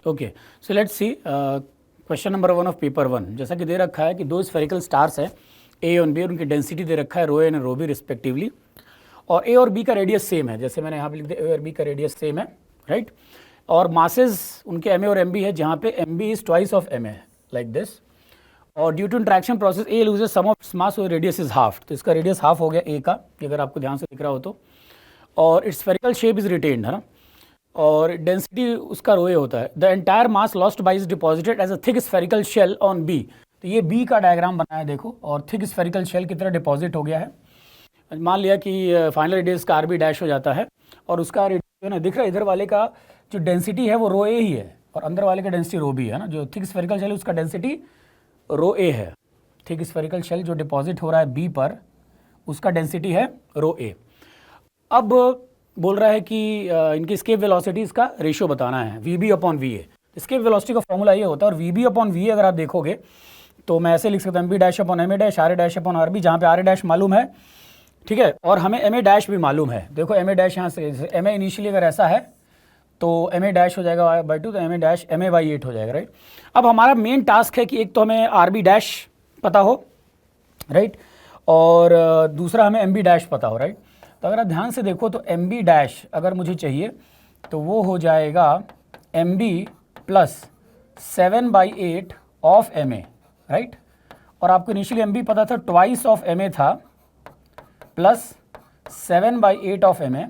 Okay, so let's see question number 1 of paper 1। जैसा कि दे रखा है कि दो स्फेरिकल स्टार्स है ए और बी, और उनकी डेंसिटी दे रखा है rho A and rho B respectively, और ए और बी का रेडियस सेम है, जैसे मैंने यहाँ पे लिख दिया ए और बी का रेडियस सेम है, राइट। और मासेस उनके एम ए और एम बी है, जहाँ पे m B is twice of M A, like this. और due to interaction process A loses some of its mass, और रेडियस इज हाफ, तो इसका रेडियस हाफ हो गया ए का, अगर आपको ध्यान से दिख रहा हो तो। और its spherical shape is retained, है ना, और डेंसिटी उसका रोए होता है। The entire mass lost by is deposited as a thick spherical shell on B, तो ये बी का डायग्राम बना है देखो, और थिक स्फेरिकल शेल की तरह डिपॉजिट हो गया है। मान लिया कि फाइनल रेडियस का आर बी डैश हो जाता है, और उसका रेडियस ना दिख रहा है, इधर वाले का जो डेंसिटी है वो रो ए ही है, और अंदर वाले का डेंसिटी रो बी है ना। जो थिक स्फेरिकल शेल उसका डेंसिटी रो ए है, थिक स्फेरिकल शेल जो डिपॉजिट हो रहा है बी पर, उसका डेंसिटी है रो ए। अब बोल रहा है कि इनकी स्केप वेलोसिटीज़ का रेशियो बताना है, V B upon V A. Escape velocity का फॉर्मूला ये होता है, और V B upon V A अगर आप देखोगे तो मैं ऐसे लिख सकता हूँ, M B dash upon M A dash, R A dash upon R B, जहाँ पे आर ए डैश मालूम है, ठीक है, और हमें एम ए डैश भी मालूम है। देखो एम ए डैश यहाँ से, एम ए इनिशियली अगर ऐसा है तो एम ए डैश हो जाएगा बाई 2, तो M A dash M A by 8 हो जाएगा, राइट। अब हमारा मेन टास्क है कि एक तो हमें आर बी डैश पता हो, राइट, और दूसरा हमें एम बी डैश पता हो, राइट। तो अगर आप ध्यान से देखो तो एम बी डैश अगर मुझे चाहिए तो वो हो जाएगा M B plus 7/8 of M A, right. और आपको इनिशियली एम बी पता था, ट्वाइस ऑफ एम ए था, प्लस 7/8 ऑफ एम ए।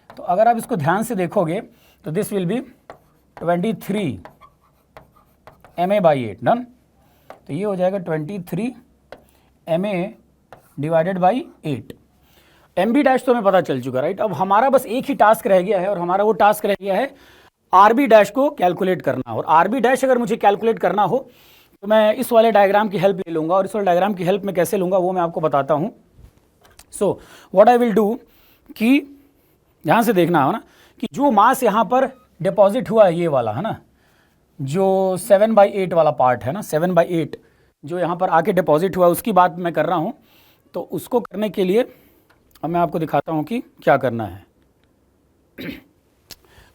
तो अगर आप इसको ध्यान से देखोगे तो this will be 23 M A by 8, done. तो ये हो जाएगा 23 M A divided by 8। M B dash तो हमें पता चल चुका, राइट। अब हमारा बस एक ही टास्क रह गया है, और हमारा वो टास्क रह गया है आर बी डैश को कैलकुलेट करना। और आर बी डैश अगर मुझे कैलकुलेट करना हो तो मैं इस वाले डायग्राम की हेल्प ले लूँगा, और इस वाले डायग्राम की हेल्प में कैसे लूँगा वो मैं आपको बताता हूँ। So what I will do, कि ध्यान से देखना हो ना, कि जो मास यहाँ पर डिपॉजिट हुआ है ये वाला, है ना, जो 7/8 वाला पार्ट है ना, 7/8 जो यहाँ पर आके डिपॉजिट हुआ, उसकी बात मैं कर रहा हूँ। तो उसको करने के लिए अब मैं आपको दिखाता हूँ कि क्या करना है।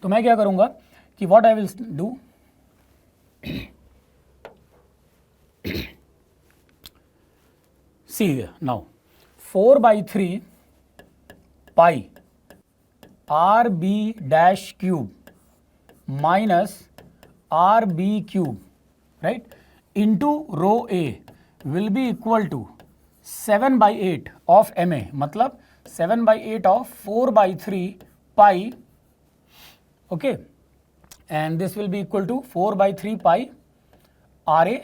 तो मैं क्या करूँगा कि what I will do, see now 4/3 pi r B dash cube minus r B cube, right, into rho A will be equal to 7/8 of M A, मतलब 7/8 of 4/3 pi, okay, and this will be equal to 4/3 pi r A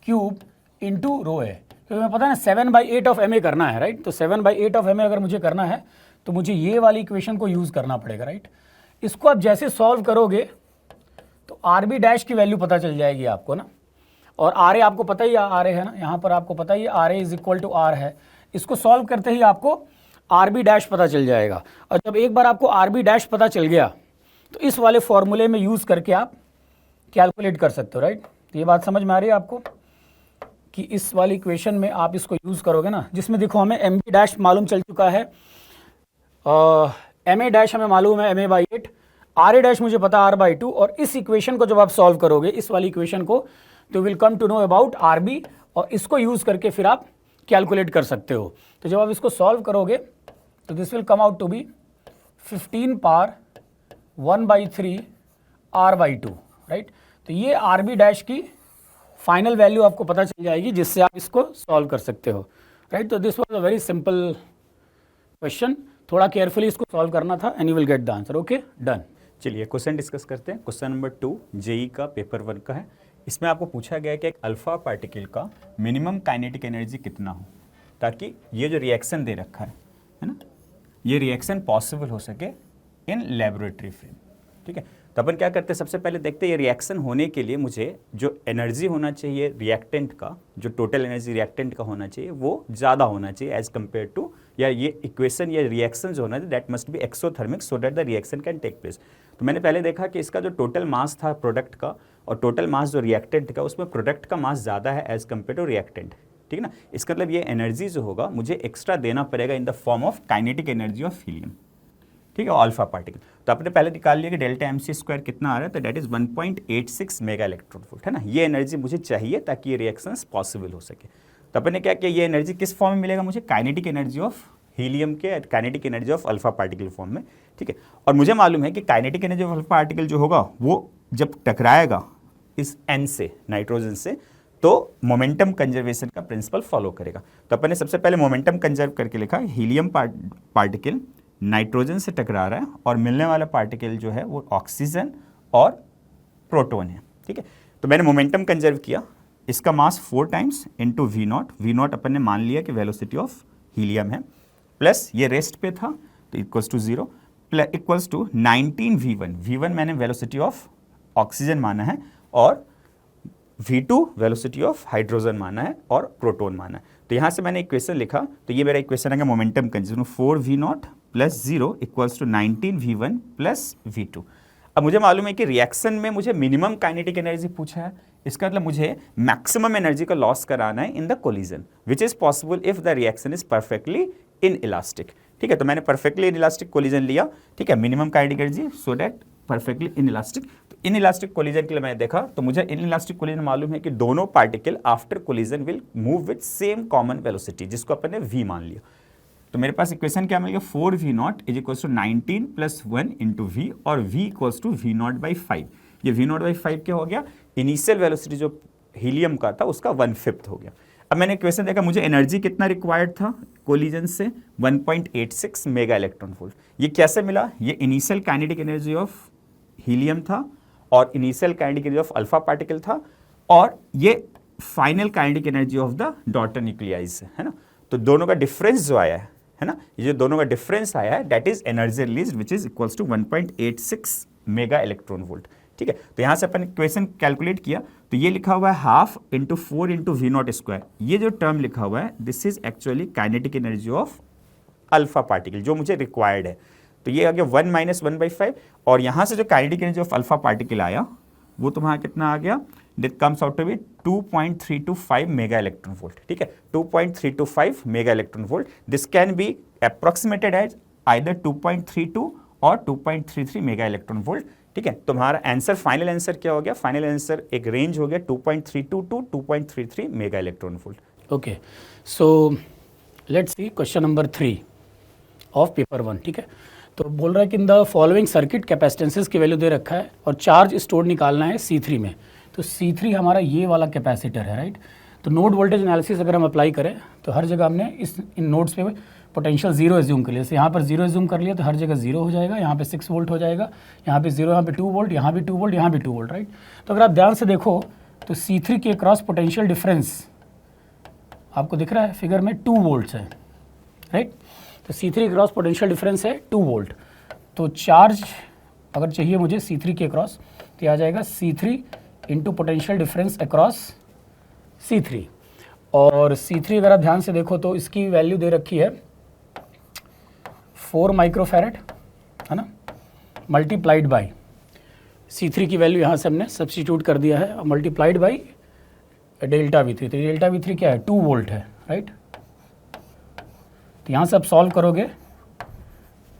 cube into rho A. क्योंकि मैं पता है ना 7/8 of M A करना है, right. तो 7/8 of M A अगर मुझे करना है तो मुझे ये वाली इक्वेशन को यूज़ करना पड़ेगा, राइट। इसको आप जैसे सॉल्व करोगे तो आर बी डैश की वैल्यू पता चल जाएगी आपको ना, और आर ए आपको पता ही आर ए है ना, यहाँ पर आपको पता ही r A is equal to r है। इसको सॉल्व करते ही आपको आर बी डैश पता चल जाएगा, और जब एक बार आपको आर बी डैश पता चल गया तो इस वाले फॉर्मूले में यूज़ करके आप कैलकुलेट कर सकते हो, राइट। तो ये बात समझ में आ रही है आपको कि इस वाली इक्वेशन में आप इसको यूज़ करोगे ना, जिसमें देखो हमें एम बी डैश मालूम चल चुका है, एम ए डैश हमें मालूम है M A by 8, R A dash मुझे पता आर बाई 2, और इस इक्वेशन को जब आप सॉल्व करोगे, इस वाली इक्वेशन को, तो will come to know about R B, और इसको यूज़ करके फिर आप कैलकुलेट कर सकते हो। तो जब आप इसको सॉल्व करोगे तो this will come out to be 15 power 1/3 R by 2, right. तो ये आर बी डैश की फाइनल वैल्यू आपको पता चल जाएगी, जिससे आप इसको सॉल्व कर सकते हो, राइट। तो this was a very simple question, थोड़ा केयरफुली इसको सॉल्व करना था, and you will get the answer, okay, done. चलिए क्वेश्चन डिस्कस करते हैं। क्वेश्चन नंबर 2 जेई का पेपर 1 का है। इसमें आपको पूछा गया है कि एक अल्फा पार्टिकल का मिनिमम काइनेटिक एनर्जी कितना हो, ताकि ये जो रिएक्शन दे रखा है ना, ये रिएक्शन पॉसिबल हो सके इन लेबोरेटरी फ्रेम, ठीक है। तो अपन क्या करते हैं, सबसे पहले देखते हैं ये रिएक्शन होने के लिए मुझे जो एनर्जी होना चाहिए रिएक्टेंट का, जो टोटल एनर्जी रिएक्टेंट का होना चाहिए वो ज़्यादा होना चाहिए एज कम्पेयर टू, या ये इक्वेशन या रिएक्शन जो होना चाहिए that must be exothermic so that the reaction can take place. तो मैंने पहले देखा कि इसका जो टोटल मास था प्रोडक्ट का और टोटल मास जो रिएक्टेंट का, उसमें प्रोडक्ट का मास ज़्यादा है एज कम्पेयर टू रिएक्टेंट, ठीक है ना। इसका मतलब ये एनर्जी जो होगा मुझे एक्स्ट्रा देना पड़ेगा in the form of kinetic energy of helium, ठीक है, और अल्फा पार्टिकल। तो आपने पहले निकाल लिया कि डेल्टा एम सी स्क्वायर कितना आ रहा है, तो that is 1.86 mega electron volt, है ना। ये एनर्जी मुझे चाहिए ताकि ये रिएक्शंस पॉसिबल हो सके। तो अपने क्या किया, ये एनर्जी किस फॉर्म में मिलेगा मुझे, काइनेटिक एनर्जी ऑफ हीलियम के kinetic energy of alpha particle form में, ठीक है। और मुझे मालूम है कि kinetic energy of alpha particle जो होगा वो जब टकराएगा इस एन से, नाइट्रोजन से, तो मोमेंटम कंजर्वेशन का प्रिंसिपल फॉलो करेगा। तो अपन ने सबसे पहले मोमेंटम कंजर्व करके लिखा, हीलियम पार्टिकल नाइट्रोजन से टकरा रहा है और मिलने वाला पार्टिकल जो है वो ऑक्सीजन और प्रोटॉन है, ठीक है। तो मैंने मोमेंटम कंजर्व किया, इसका मास 4 टाइम्स इंटू वी नॉट अपन ने मान लिया कि वेलोसिटी ऑफ हीलियम है, प्लस ये रेस्ट पे था तो equals to 0 equals to 19 V1 मैंने वेलोसिटी ऑफ ऑक्सीजन माना है और V2 वेलोसिटी ऑफ हाइड्रोजन माना है और प्रोटॉन माना है। तो यहाँ से मैंने इक्वेशन लिखा, तो ये मेरा इक्वेशन है momentum conserve, 4V0 plus 0 equals to 19V1 plus V2। अब मुझे मालूम है कि रिएक्शन में मुझे मिनिमम काइनेटिक एनर्जी पूछा है, इसका मतलब मुझे मैक्सिमम एनर्जी का लॉस कराना है in the collision, which is possible if the reaction is perfectly in elastic, ठीक है। तो मैंने परफेक्टली इन इलास्टिक कोलिजन लिया, ठीक है, minimum kinetic energy so that perfectly in elastic. तो इन इलास्टिक कोलिजन के लिए मैंने देखा, तो मुझे इन इलास्टिक कोलिजन मालूम है कि दोनों particle after collision will move with same common velocity, जिसको अपन ने v मान लिया। तो मेरे पास इक्वेशन क्या मिल गया, 4V0 is equals to 19 plus 1 into v और v equals to V0 by 5। ये V0 बाई 5 क्या हो गया, इनिशियल वेलोसिटी जो हीलियम का था उसका 1/5 हो गया। अब मैंने इक्वेशन देखा, मुझे एनर्जी कितना रिक्वायर्ड था कोलिजन से, 1.86 मेगा इलेक्ट्रॉन वोल्ट। ये कैसे मिला, ये initial kinetic energy of helium था और initial kinetic energy of alpha particle था और ये final kinetic energy of the daughter nuclides है ना। तो दोनों का डिफरेंस जो आया है ना, ये जो दोनों का डिफरेंस आया है that is energy release which is equals to 1.86 mega electron volt, ठीक है। तो यहाँ से अपन इक्वेशन कैलकुलेट किया, तो ये लिखा हुआ है half into 4 into V0 square. ये जो टर्म लिखा हुआ है this is actually kinetic energy of alpha particle जो मुझे रिक्वायर्ड है। तो ये आ गया 1 माइनस 1/5 और यहाँ से जो kinetic energy of alpha particle आया वो तुम्हारा कितना आ गया, that comes out to be 2.325 mega electron volt, ठीक है, 2.325 mega electron volt. This can be approximated as either 2.32 और 2.33 मेगा इलेक्ट्रॉन वोल्ट, ठीक है। तुम्हारा आंसर, फाइनल आंसर क्या हो गया, फाइनल आंसर एक रेंज हो गया 2.32 to 2.33 mega electron volt. Okay, so let's see question number 3 of paper 1, ठीक है। तो बोल रहा है कि in the following circuit capacitances की वैल्यू दे रखा है और चार्ज स्टोर निकालना है C3 में। तो C3 हमारा ये वाला कैपेसिटर है, राइट। तो नोड वोल्टेज एनालिसिस अगर हम अप्लाई करें तो हर जगह हमने इन नोड्स पे पोटेंशियल 0 एज्यूम कर लिया। जैसे यहाँ पर 0 एज्यूम कर लिया तो हर जगह 0 हो जाएगा, यहाँ पे 6 वोल्ट हो जाएगा, यहाँ पे 0, यहाँ पे 2 वोल्ट, यहाँ भी 2 वोल्ट, यहाँ भी 2 वोल्ट, राइट। तो अगर आप ध्यान से देखो तो C3 के क्रॉस पोटेंशियल डिफरेंस आपको दिख रहा है फिगर में 2 वोल्ट्स है, राइट। तो C3 क्रॉस पोटेंशियल डिफरेंस है 2 वोल्ट। तो चार्ज अगर चाहिए मुझे C3 के क्रॉस तो आ जाएगा C3 into potential difference across C3। और C3 अगर आप ध्यान से देखो तो इसकी वैल्यू दे रखी है 4 माइक्रोफैरेड, है ना, मल्टीप्लाइड बाई C3 की वैल्यू यहाँ से हमने सब्स्टिट्यूट कर दिया है और मल्टीप्लाइड बाई डेल्टा V3। तो डेल्टा V3 क्या है, 2 वोल्ट है, राइट। तो यहाँ से आप सॉल्व करोगे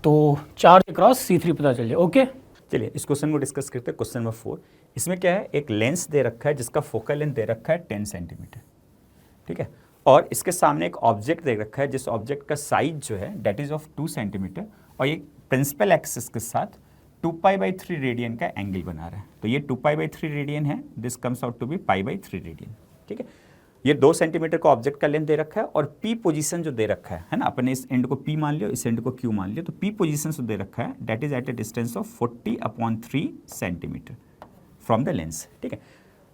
तो चार्ज अक्रॉस C3 पता चल जाए। ओके, चलिए इस क्वेश्चन को डिस्कस करते हैं। क्वेश्चन नंबर 4, इसमें क्या है, एक लेंस दे रखा है जिसका फोकल लेंथ दे रखा है 10 सेंटीमीटर, ठीक है। और इसके सामने एक ऑब्जेक्ट दे रखा है जिस ऑब्जेक्ट का साइज जो है डेट इज ऑफ 2 सेंटीमीटर और ये प्रिंसिपल एक्सिस के साथ 2π/3 रेडियन का एंगल बना रहा है। तो ये 2π/3 रेडियन है, this comes out to be π/3 radian, ठीक है। ये 2 सेंटीमीटर का ऑब्जेक्ट का लेंथ दे रखा है और P पोजीशन जो दे रखा है ना, अपने इस एंड को P मान लियो, इस एंड को Q मान लियो। तो P पोजीशन जो दे रखा है that is at a distance of 40/3 centimetre from the lens, ठीक है।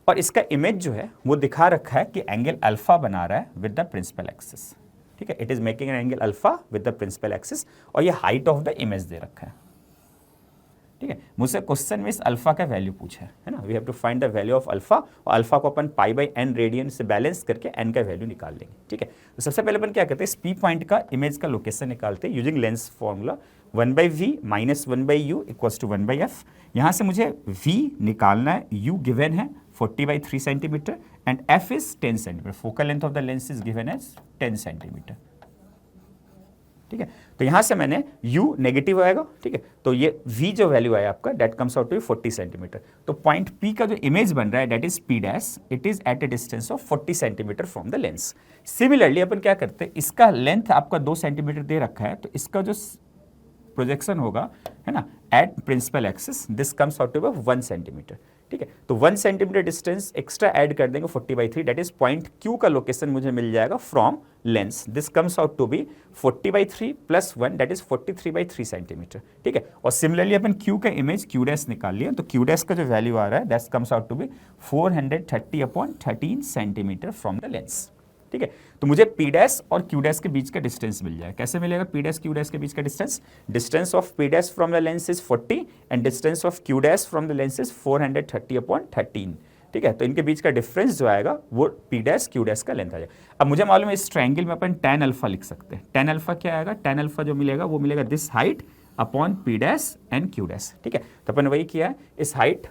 और इसका इमेज जो है वो दिखा रखा है कि एंगल अल्फा बना रहा है विद द प्रिंसिपल एक्सिस, ठीक है। It is making an angle alpha with the principal axis और ये हाइट ऑफ द इमेज दे रखा है, ठीक है। मुझसे क्वेश्चन में इस अल्फा का वैल्यू पूछा है ना, we have to find the value of alpha और अल्फा को अपन π/n रेडियन से बैलेंस करके n का वैल्यू निकाल लेंगे, ठीक है। तो सबसे पहले अपन क्या करते हैं, इस P पॉइंट का इमेज का लोकेशन निकालते हैं using lens formula 1/v minus 1/u equals to 1/f। यहाँ से मुझे v निकालना है, u गिवन है 40/3 centimetre and f is 10 centimetre. Focal length of the lens is given as 10 centimetre, ठीक है। तो यहाँ से मैंने u नेगेटिव आएगा, ठीक है, तो ये v जो वैल्यू आया आपका that comes out to 40 centimetre. तो पॉइंट P का जो इमेज बन रहा है that is P dash, it is at a distance of 40 centimetre from the lens. Similarly अपन क्या करते हैं, इसका लेंथ आपका 2 सेंटीमीटर दे रखा है, तो इसका जो प्रोजेक्शन होगा, है ना, at principal axis, this comes out to 1 centimetre, ठीक है। तो 1 सेंटीमीटर डिस्टेंस एक्स्ट्रा ऐड कर देंगे 40/3, डेट इज पॉइंट Q का लोकेशन मुझे मिल जाएगा from lens. This comes out to be 40/3 plus 1, that is 43/3 centimetre, ठीक है। और सिमिलरली अपन Q का इमेज Q डैश निकाल लिया, तो Q डैश का जो वैल्यू आ रहा है that comes out to be 430/13 centimetre from the lens, ठीक है। तो मुझे P डैश और Q डैश के बीच का डिस्टेंस मिल जाएगा। कैसे मिलेगा P डैश Q डैश के बीच का distance? Distance of P dash from the lens is 40 and distance of Q dash from the lens is 430/13, ठीक है। तो इनके बीच का डिफरेंस जो आएगा वो P डैश Q डैश का लेंथ आ जाएगा। अब मुझे मालूम है इस ट्रायंगल में अपन tan अल्फा लिख सकते हैं। tan अल्फा क्या आएगा? tan अल्फा जो मिलेगा वो मिलेगा this height upon P dash and Q dash, ठीक है। तो अपन वही किया है, इस height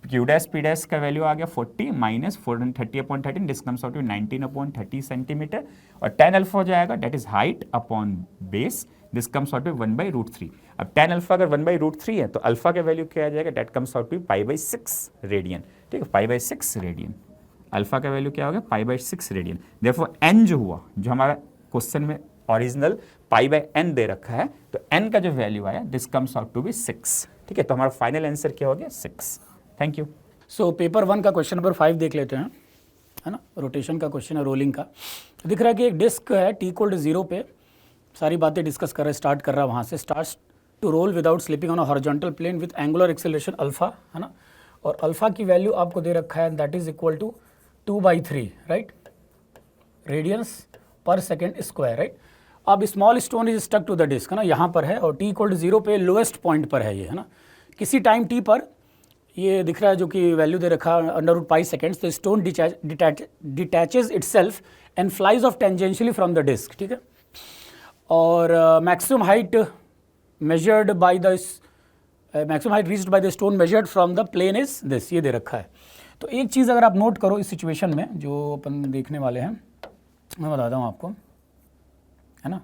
Q dash P dash का वैल्यू आ गया 40 minus 430/13, this comes out to 19/30 centimetre, और tan अल्फा हो जाएगा that is height upon base, this comes out to 1/√3। अब tan अल्फा अगर 1/√3 है तो अल्फा का वैल्यू क्या आ जाएगा? That comes out to π/6 radian, ठीक है, π/6 रेडियन। अल्फा का वैल्यू क्या हो गया? π/6 रेडियन। देयरफॉर n जो हुआ, जो हमारा क्वेश्चन में ओरिजिनल π/n दे रखा है, तो n का जो वैल्यू आया this comes out to be 6, ठीक है। तो हमारा फाइनल आंसर क्या हो गया? 6। Thank you. सो पेपर 1 का क्वेश्चन नंबर 5 देख लेते हैं, है ना। रोटेशन का क्वेश्चन है, रोलिंग का। तो दिख रहा है कि एक डिस्क है t=0 पे, सारी बातें डिस्कस कर रहा है, स्टार्ट कर रहा है वहाँ से, starts to roll without slipping on a horizontal plane with angular acceleration alpha, है ना। और अल्फा की वैल्यू आपको दे रखा है, that is equal to 2/3, right, radians per second square, right. अब small stone is stuck to the disc, है ना, यहाँ पर है, और t=0 पे लोएस्ट पॉइंट पर है ये, है ना। किसी टाइम t पर ये दिख रहा है जो कि वैल्यू दे रखा है √π सेकेंड्स, तो stone detaches itself and flies off tangentially from the disc, ठीक है। और maximum height measured by the maximum height reached by the stone measured from the plane is this, ये दे रखा है। तो एक चीज़ अगर आप नोट करो इस सिचुएशन में जो अपन देखने वाले हैं, मैं बताता हूँ आपको, है ना,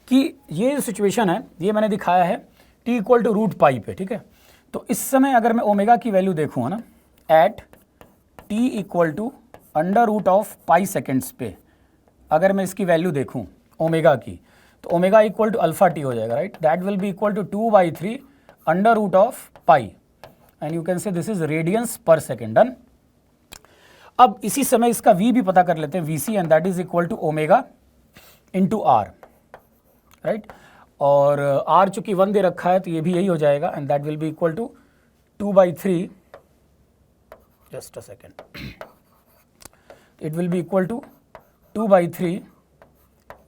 कि ये सिचुएशन है, ये मैंने दिखाया है t=√π पे, ठीक है। तो इस समय अगर मैं ओमेगा की वैल्यू देखूँ, है ना, एट t=√π सेकेंड्स पे अगर मैं इसकी वैल्यू देखूँ ओमेगा की, तो omega equal to alpha T हो जाएगा, right. That will be equal to 2/3 √π, and you can say this is radians per second, done. अब इसी समय इसका v भी पता कर लेते हैं, vc, and that is equal to omega into R, right. और r चूंकि 1 दे रखा है तो ये भी यही हो जाएगा, and that will be equal to 2/3, just a second, it will be equal to 2/3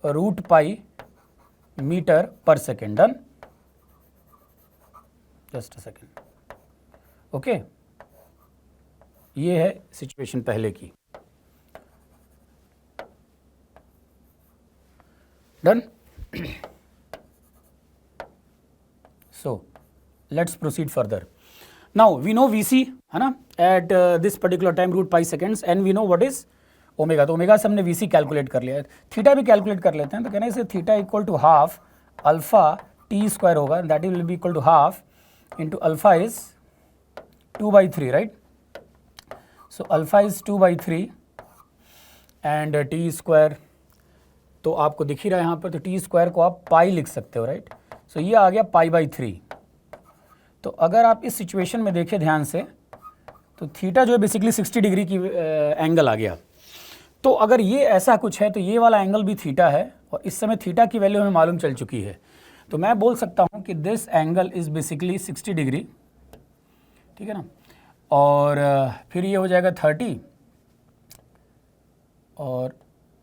√π metre per second, done, just a second, okay. ये है सिचुएशन पहले की, done. So let's proceed further. Now we know VC, है ना, at this particular time √π seconds, and we know what is omega. तो omega से हमने VC calculate कर लिया है, थीटा भी कैलकुलेट कर लेते हैं। तो कहने से theta equal to half alpha T square होगा, that will be equal to half into alpha is 2/3, right. So alpha is 2/3 and T square तो आपको दिख ही रहा है यहाँ पर, तो टी स्क्वायर को आप पाई लिख सकते हो, राइट। सो ये आ गया π/3। तो अगर आप इस सिचुएशन में देखें ध्यान से, तो थीटा जो है बेसिकली 60 डिग्री की एंगल आ गया। तो अगर ये ऐसा कुछ है तो ये वाला एंगल भी थीटा है, और इस समय थीटा की वैल्यू हमें मालूम चल चुकी है। तो मैं बोल सकता हूँ कि this angle is basically 60 degree, ठीक है ना। और फिर ये हो जाएगा 30, और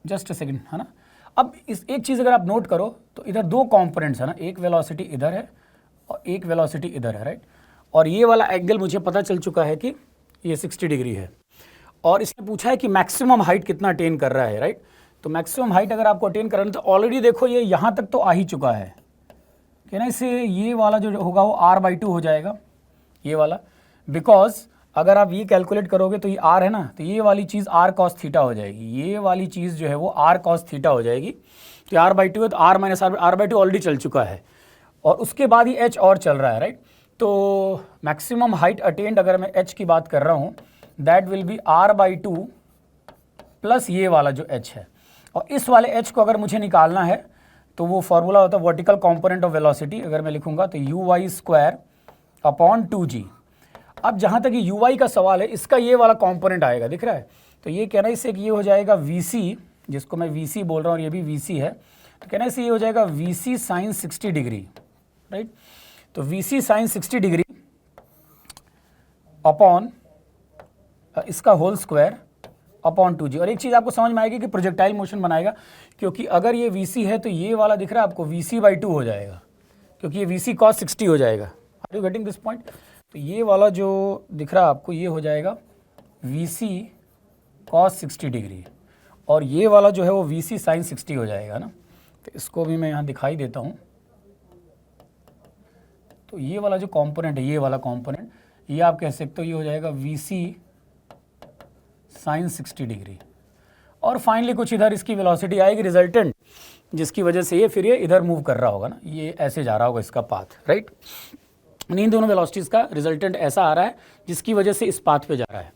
जस्ट अ सेकेंड, है ना। अब इस एक चीज़ अगर आप नोट करो तो इधर दो कंपोनेंट्स है ना, एक वेलोसिटी इधर है और एक वेलोसिटी इधर है, राइट। और ये वाला एंगल मुझे पता चल चुका है कि ये 60 डिग्री है, और इसने पूछा है कि मैक्सिमम हाइट कितना अटेन कर रहा है, राइट। तो मैक्सिमम हाइट अगर आपको अटेन करना है तो ऑलरेडी देखो ये यहाँ तक तो आ ही चुका है, कि ना। इससे ये वाला जो होगा वो r/2 हो जाएगा, ये वाला, बिकॉज अगर आप ये कैलकुलेट करोगे तो ये r है ना, तो ये वाली चीज़ r cos थीटा हो जाएगी, ये वाली चीज़ जो है वो r cos थीटा हो जाएगी। कि r/2 है तो r माइनस r/2 ऑलरेडी चल चुका है और उसके बाद ही h और चल रहा है, राइट। तो मैक्सिमम हाइट अटेंड अगर मैं h की बात कर रहा हूँ that will B r/2 plus ये वाला जो h है, और इस वाले h को अगर मुझे निकालना है तो वो फॉर्मूला होता है वर्टिकल कंपोनेंट ऑफ वेलोसिटी। अगर मैं लिखूंगा तो uy² अपॉन 2g। अब जहाँ तक ये uy का सवाल है, इसका ये वाला कंपोनेंट आएगा, दिख रहा है। तो ये कहना इससे कि ये हो जाएगा vc, जिसको मैं vc बोल रहा हूँ और ये भी vc है, तो कहना इससे ये हो जाएगा vc साइन 60 डिग्री, राइट। तो vc साइन 60 डिग्री अपॉन इसका होल स्क्वायर अपॉन 2g। और एक चीज़ आपको समझ में आएगी कि प्रोजेक्टाइल मोशन बनाएगा, क्योंकि अगर ये vc है तो ये वाला दिख रहा है आपको vc/2 हो जाएगा, क्योंकि ये vc cos 60 हो जाएगा। Are you getting this point? तो ये वाला जो दिख रहा है आपको ये हो जाएगा vc cos 60 डिग्री, और ये वाला जो है वो vc साइन 60 हो जाएगा ना। तो इसको भी मैं यहाँ दिखाई देता हूँ। तो ये वाला जो कंपोनेंट है, ये वाला कंपोनेंट, ये आप कह सकते हो ये हो जाएगा vc साइन 60 डिग्री, और फाइनली कुछ इधर इसकी वेलोसिटी आएगी रिजल्टेंट, जिसकी वजह से ये फिर ये इधर मूव कर रहा होगा ना, ये ऐसे जा रहा होगा इसका पाथ, राइट। इन दोनों वेलोसिटीज़ का रिजल्टेंट ऐसा आ रहा है जिसकी वजह से इस पाथ पे जा रहा है,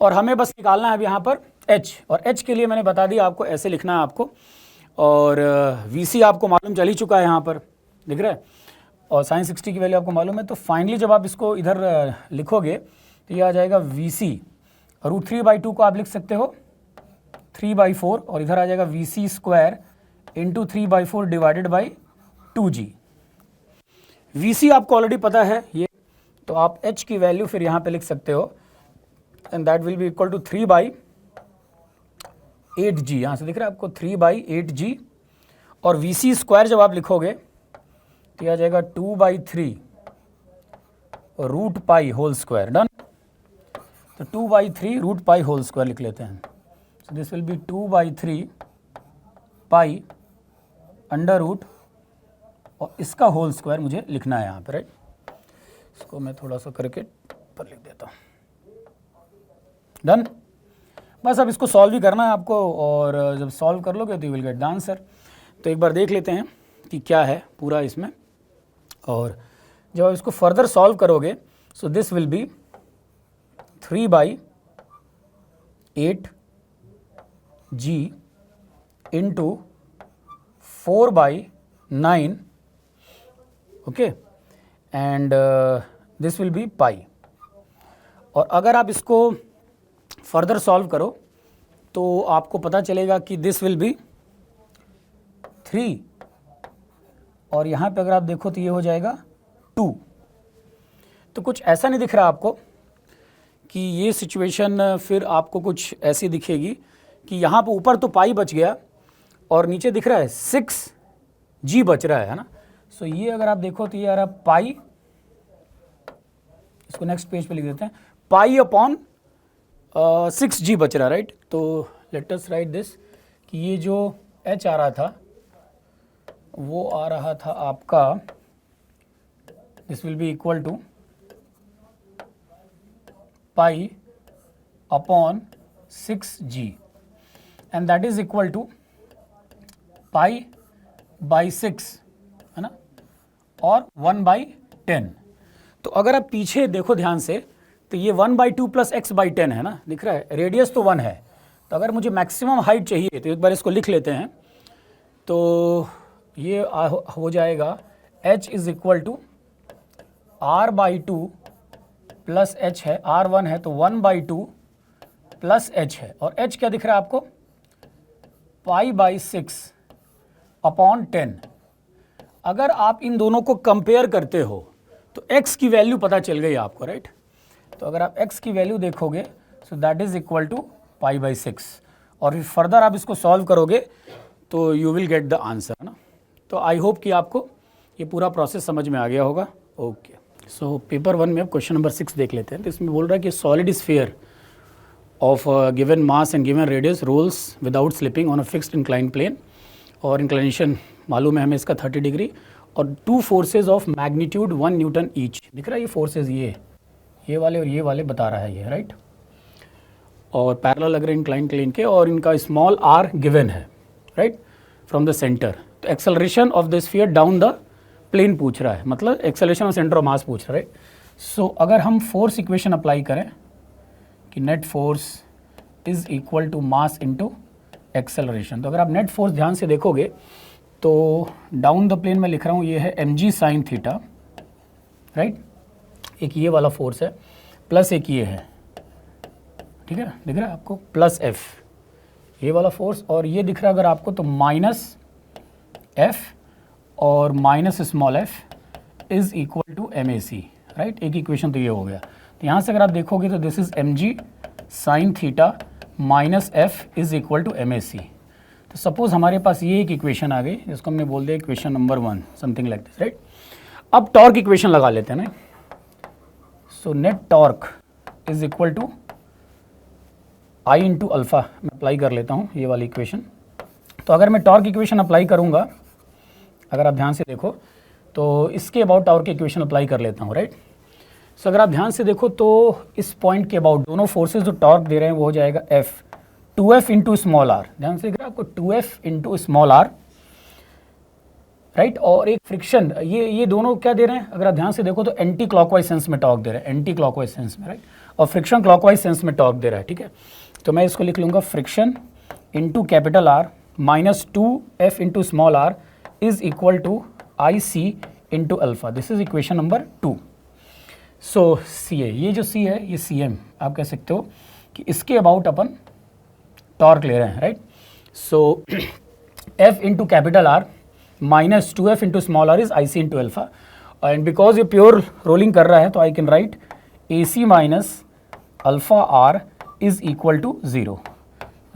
और हमें बस निकालना है अब यहाँ पर h, और h के लिए मैंने बता दिया आपको ऐसे लिखना है आपको, और vc आपको मालूम चल ही चुका है यहाँ पर, दिख रहा है, और साइन 60 की वैल्यू आपको मालूम है। तो फाइनली जब आप इसको इधर लिखोगे तो ये आ जाएगा vc, √3/2 को आप लिख सकते हो 3/4, और इधर आ जाएगा vc² into 3/4 divided by 2g। vc आपको ऑलरेडी पता है ये, तो आप h की वैल्यू फिर यहाँ पे लिख सकते हो, and that will be equal to 3/8g। यहाँ से दिख रहा है आपको 3/8g, और vc² जब आप लिखोगे तो ये आ जाएगा 2/3 √π होल स्क्वायर। डन। तो 2/3 √π होल स्क्वायर लिख लेते हैं। So this will be 2/3 pi under root, और इसका होल स्क्वायर मुझे लिखना है यहाँ पर, राइट। इसको मैं थोड़ा सा करके पर लिख देता हूँ। डन। बस अब इसको सॉल्व भी करना है आपको, और जब सॉल्व कर लोगे तो you will get the answer. तो एक बार देख लेते हैं कि क्या है पूरा इसमें, और जब आप इसको फर्दर सॉल्व करोगे so this will be 3/8g into 4/9, okay, and this will be pi. और अगर आप इसको फर्दर सॉल्व करो तो आपको पता चलेगा कि दिस विल बी 3, और यहाँ पे अगर आप देखो तो ये हो जाएगा 2। तो कुछ ऐसा नहीं दिख रहा आपको कि ये सिचुएशन फिर आपको कुछ ऐसी दिखेगी कि यहाँ पे ऊपर तो पाई बच गया और नीचे दिख रहा है 6g बच रहा है ना। सो ये अगर आप देखो तो ये आ रहा पाई, इसको नेक्स्ट पेज पे लिख देते हैं, पाई अपॉन 6g बच रहा, राइट। तो लेट अस राइट दिस कि ये जो h आ रहा था वो आ रहा था आपका, this will be equal to pi upon 6g, and that is equal to pi by 6, है ना, और 1/10। तो अगर आप पीछे देखो ध्यान से तो ये 1/2 प्लस x/10 है ना, दिख रहा है, रेडियस तो 1 है। तो अगर मुझे मैक्सिमम हाइट चाहिए तो एक बार इसको लिख लेते हैं। तो ये हो जाएगा h is equal to r/2 plus h है, r1 है तो 1/2 प्लस h है, और h क्या दिख रहा है आपको, π/6 अपॉन 10। अगर आप इन दोनों को कंपेयर करते हो तो x की वैल्यू पता चल गई आपको, राइट। तो अगर आप x की वैल्यू देखोगे so that is equal to π/6, और फिर फर्दर आप इसको सॉल्व करोगे तो you will get the answer, है ना। तो आई होप कि आपको ये पूरा प्रोसेस समझ में आ गया होगा। ओके, सो पेपर 1 में अब क्वेश्चन नंबर 6 देख लेते हैं। तो इसमें बोल रहा है कि solid sphere of given mass and given radius rolls without slipping on a fixed incline plane, और इंक्लाइनेशन मालूम है हमें इसका 30 डिग्री, और 2 forces of magnitude 1 newton each. दिख रहा है ये फोर्सेज, ये वाले और ये वाले बता रहा है ये, राइट। और पैरेलल लग रहे हैं इंक्लाइन प्लेन के, और इनका स्मॉल r गिवन है, राइट। From the centre. तो acceleration of the sphere down the plane पूछ रहा है, मतलब acceleration of centre of mass पूछ रहा है। सो अगर हम फोर्स इक्वेशन अप्लाई करें कि net force is equal to mass into acceleration, तो अगर आप नेट फोर्स ध्यान से देखोगे तो डाउन द प्लेन में लिख रहा हूँ, ये है mg साइन थीटा, राइट। एक ये वाला फोर्स है प्लस एक ये है, ठीक है ना, दिख रहा है आपको, प्लस f ये वाला फोर्स, और ये दिख रहा है अगर आपको तो माइनस f और minus small f is equal to MAC, right. एक इक्वेशन तो ये हो गया। तो यहाँ से अगर आप देखोगे तो this is mg sine theta minus f is equal to MAC। तो सपोज हमारे पास ये एक इक्वेशन आ गई जिसको हमने बोल दिया equation number 1, something like this, right. अब टॉर्क इक्वेशन लगा लेते हैं ना। So net torque is equal to I into alpha, मैं अप्लाई कर लेता हूँ ये वाली इक्वेशन। तो अगर मैं टॉर्क इक्वेशन अप्लाई करूँगा, अगर आप ध्यान से देखो तो इसके अबाउट टॉर्क इक्वेशन अप्लाई कर लेता हूँ, राइट। सो अगर आप ध्यान से देखो तो इस पॉइंट के अबाउट दोनों फोर्सेस जो टॉर्क दे रहे हैं वो हो जाएगा F 2F into small are, ध्यान से आपको 2F into small are, right. और एक फ्रिक्शन, ये दोनों क्या दे रहे हैं, अगर आप ध्यान से देखो तो एंटी क्लॉकवाइज सेंस में टॉर्क दे रहे हैं, एंटी क्लॉकवाइज सेंस में, राइट। और फ्रिक्शन क्लॉकवाइज सेंस में टॉर्क दे रहा है, ठीक है। तो मैं इसको लिख लूँगा friction into capital R minus 2F into small r is equal to IC into alpha. This is equation number 2। So CA, ये जो C है ये CM आप कह सकते हो कि इसके अबाउट अपन टॉर्क ले रहे हैं, right. So F into capital R minus 2F into small r is IC into alpha, and because ये प्योर रोलिंग कर रहा है तो I can write AC minus alpha R is equal to 0।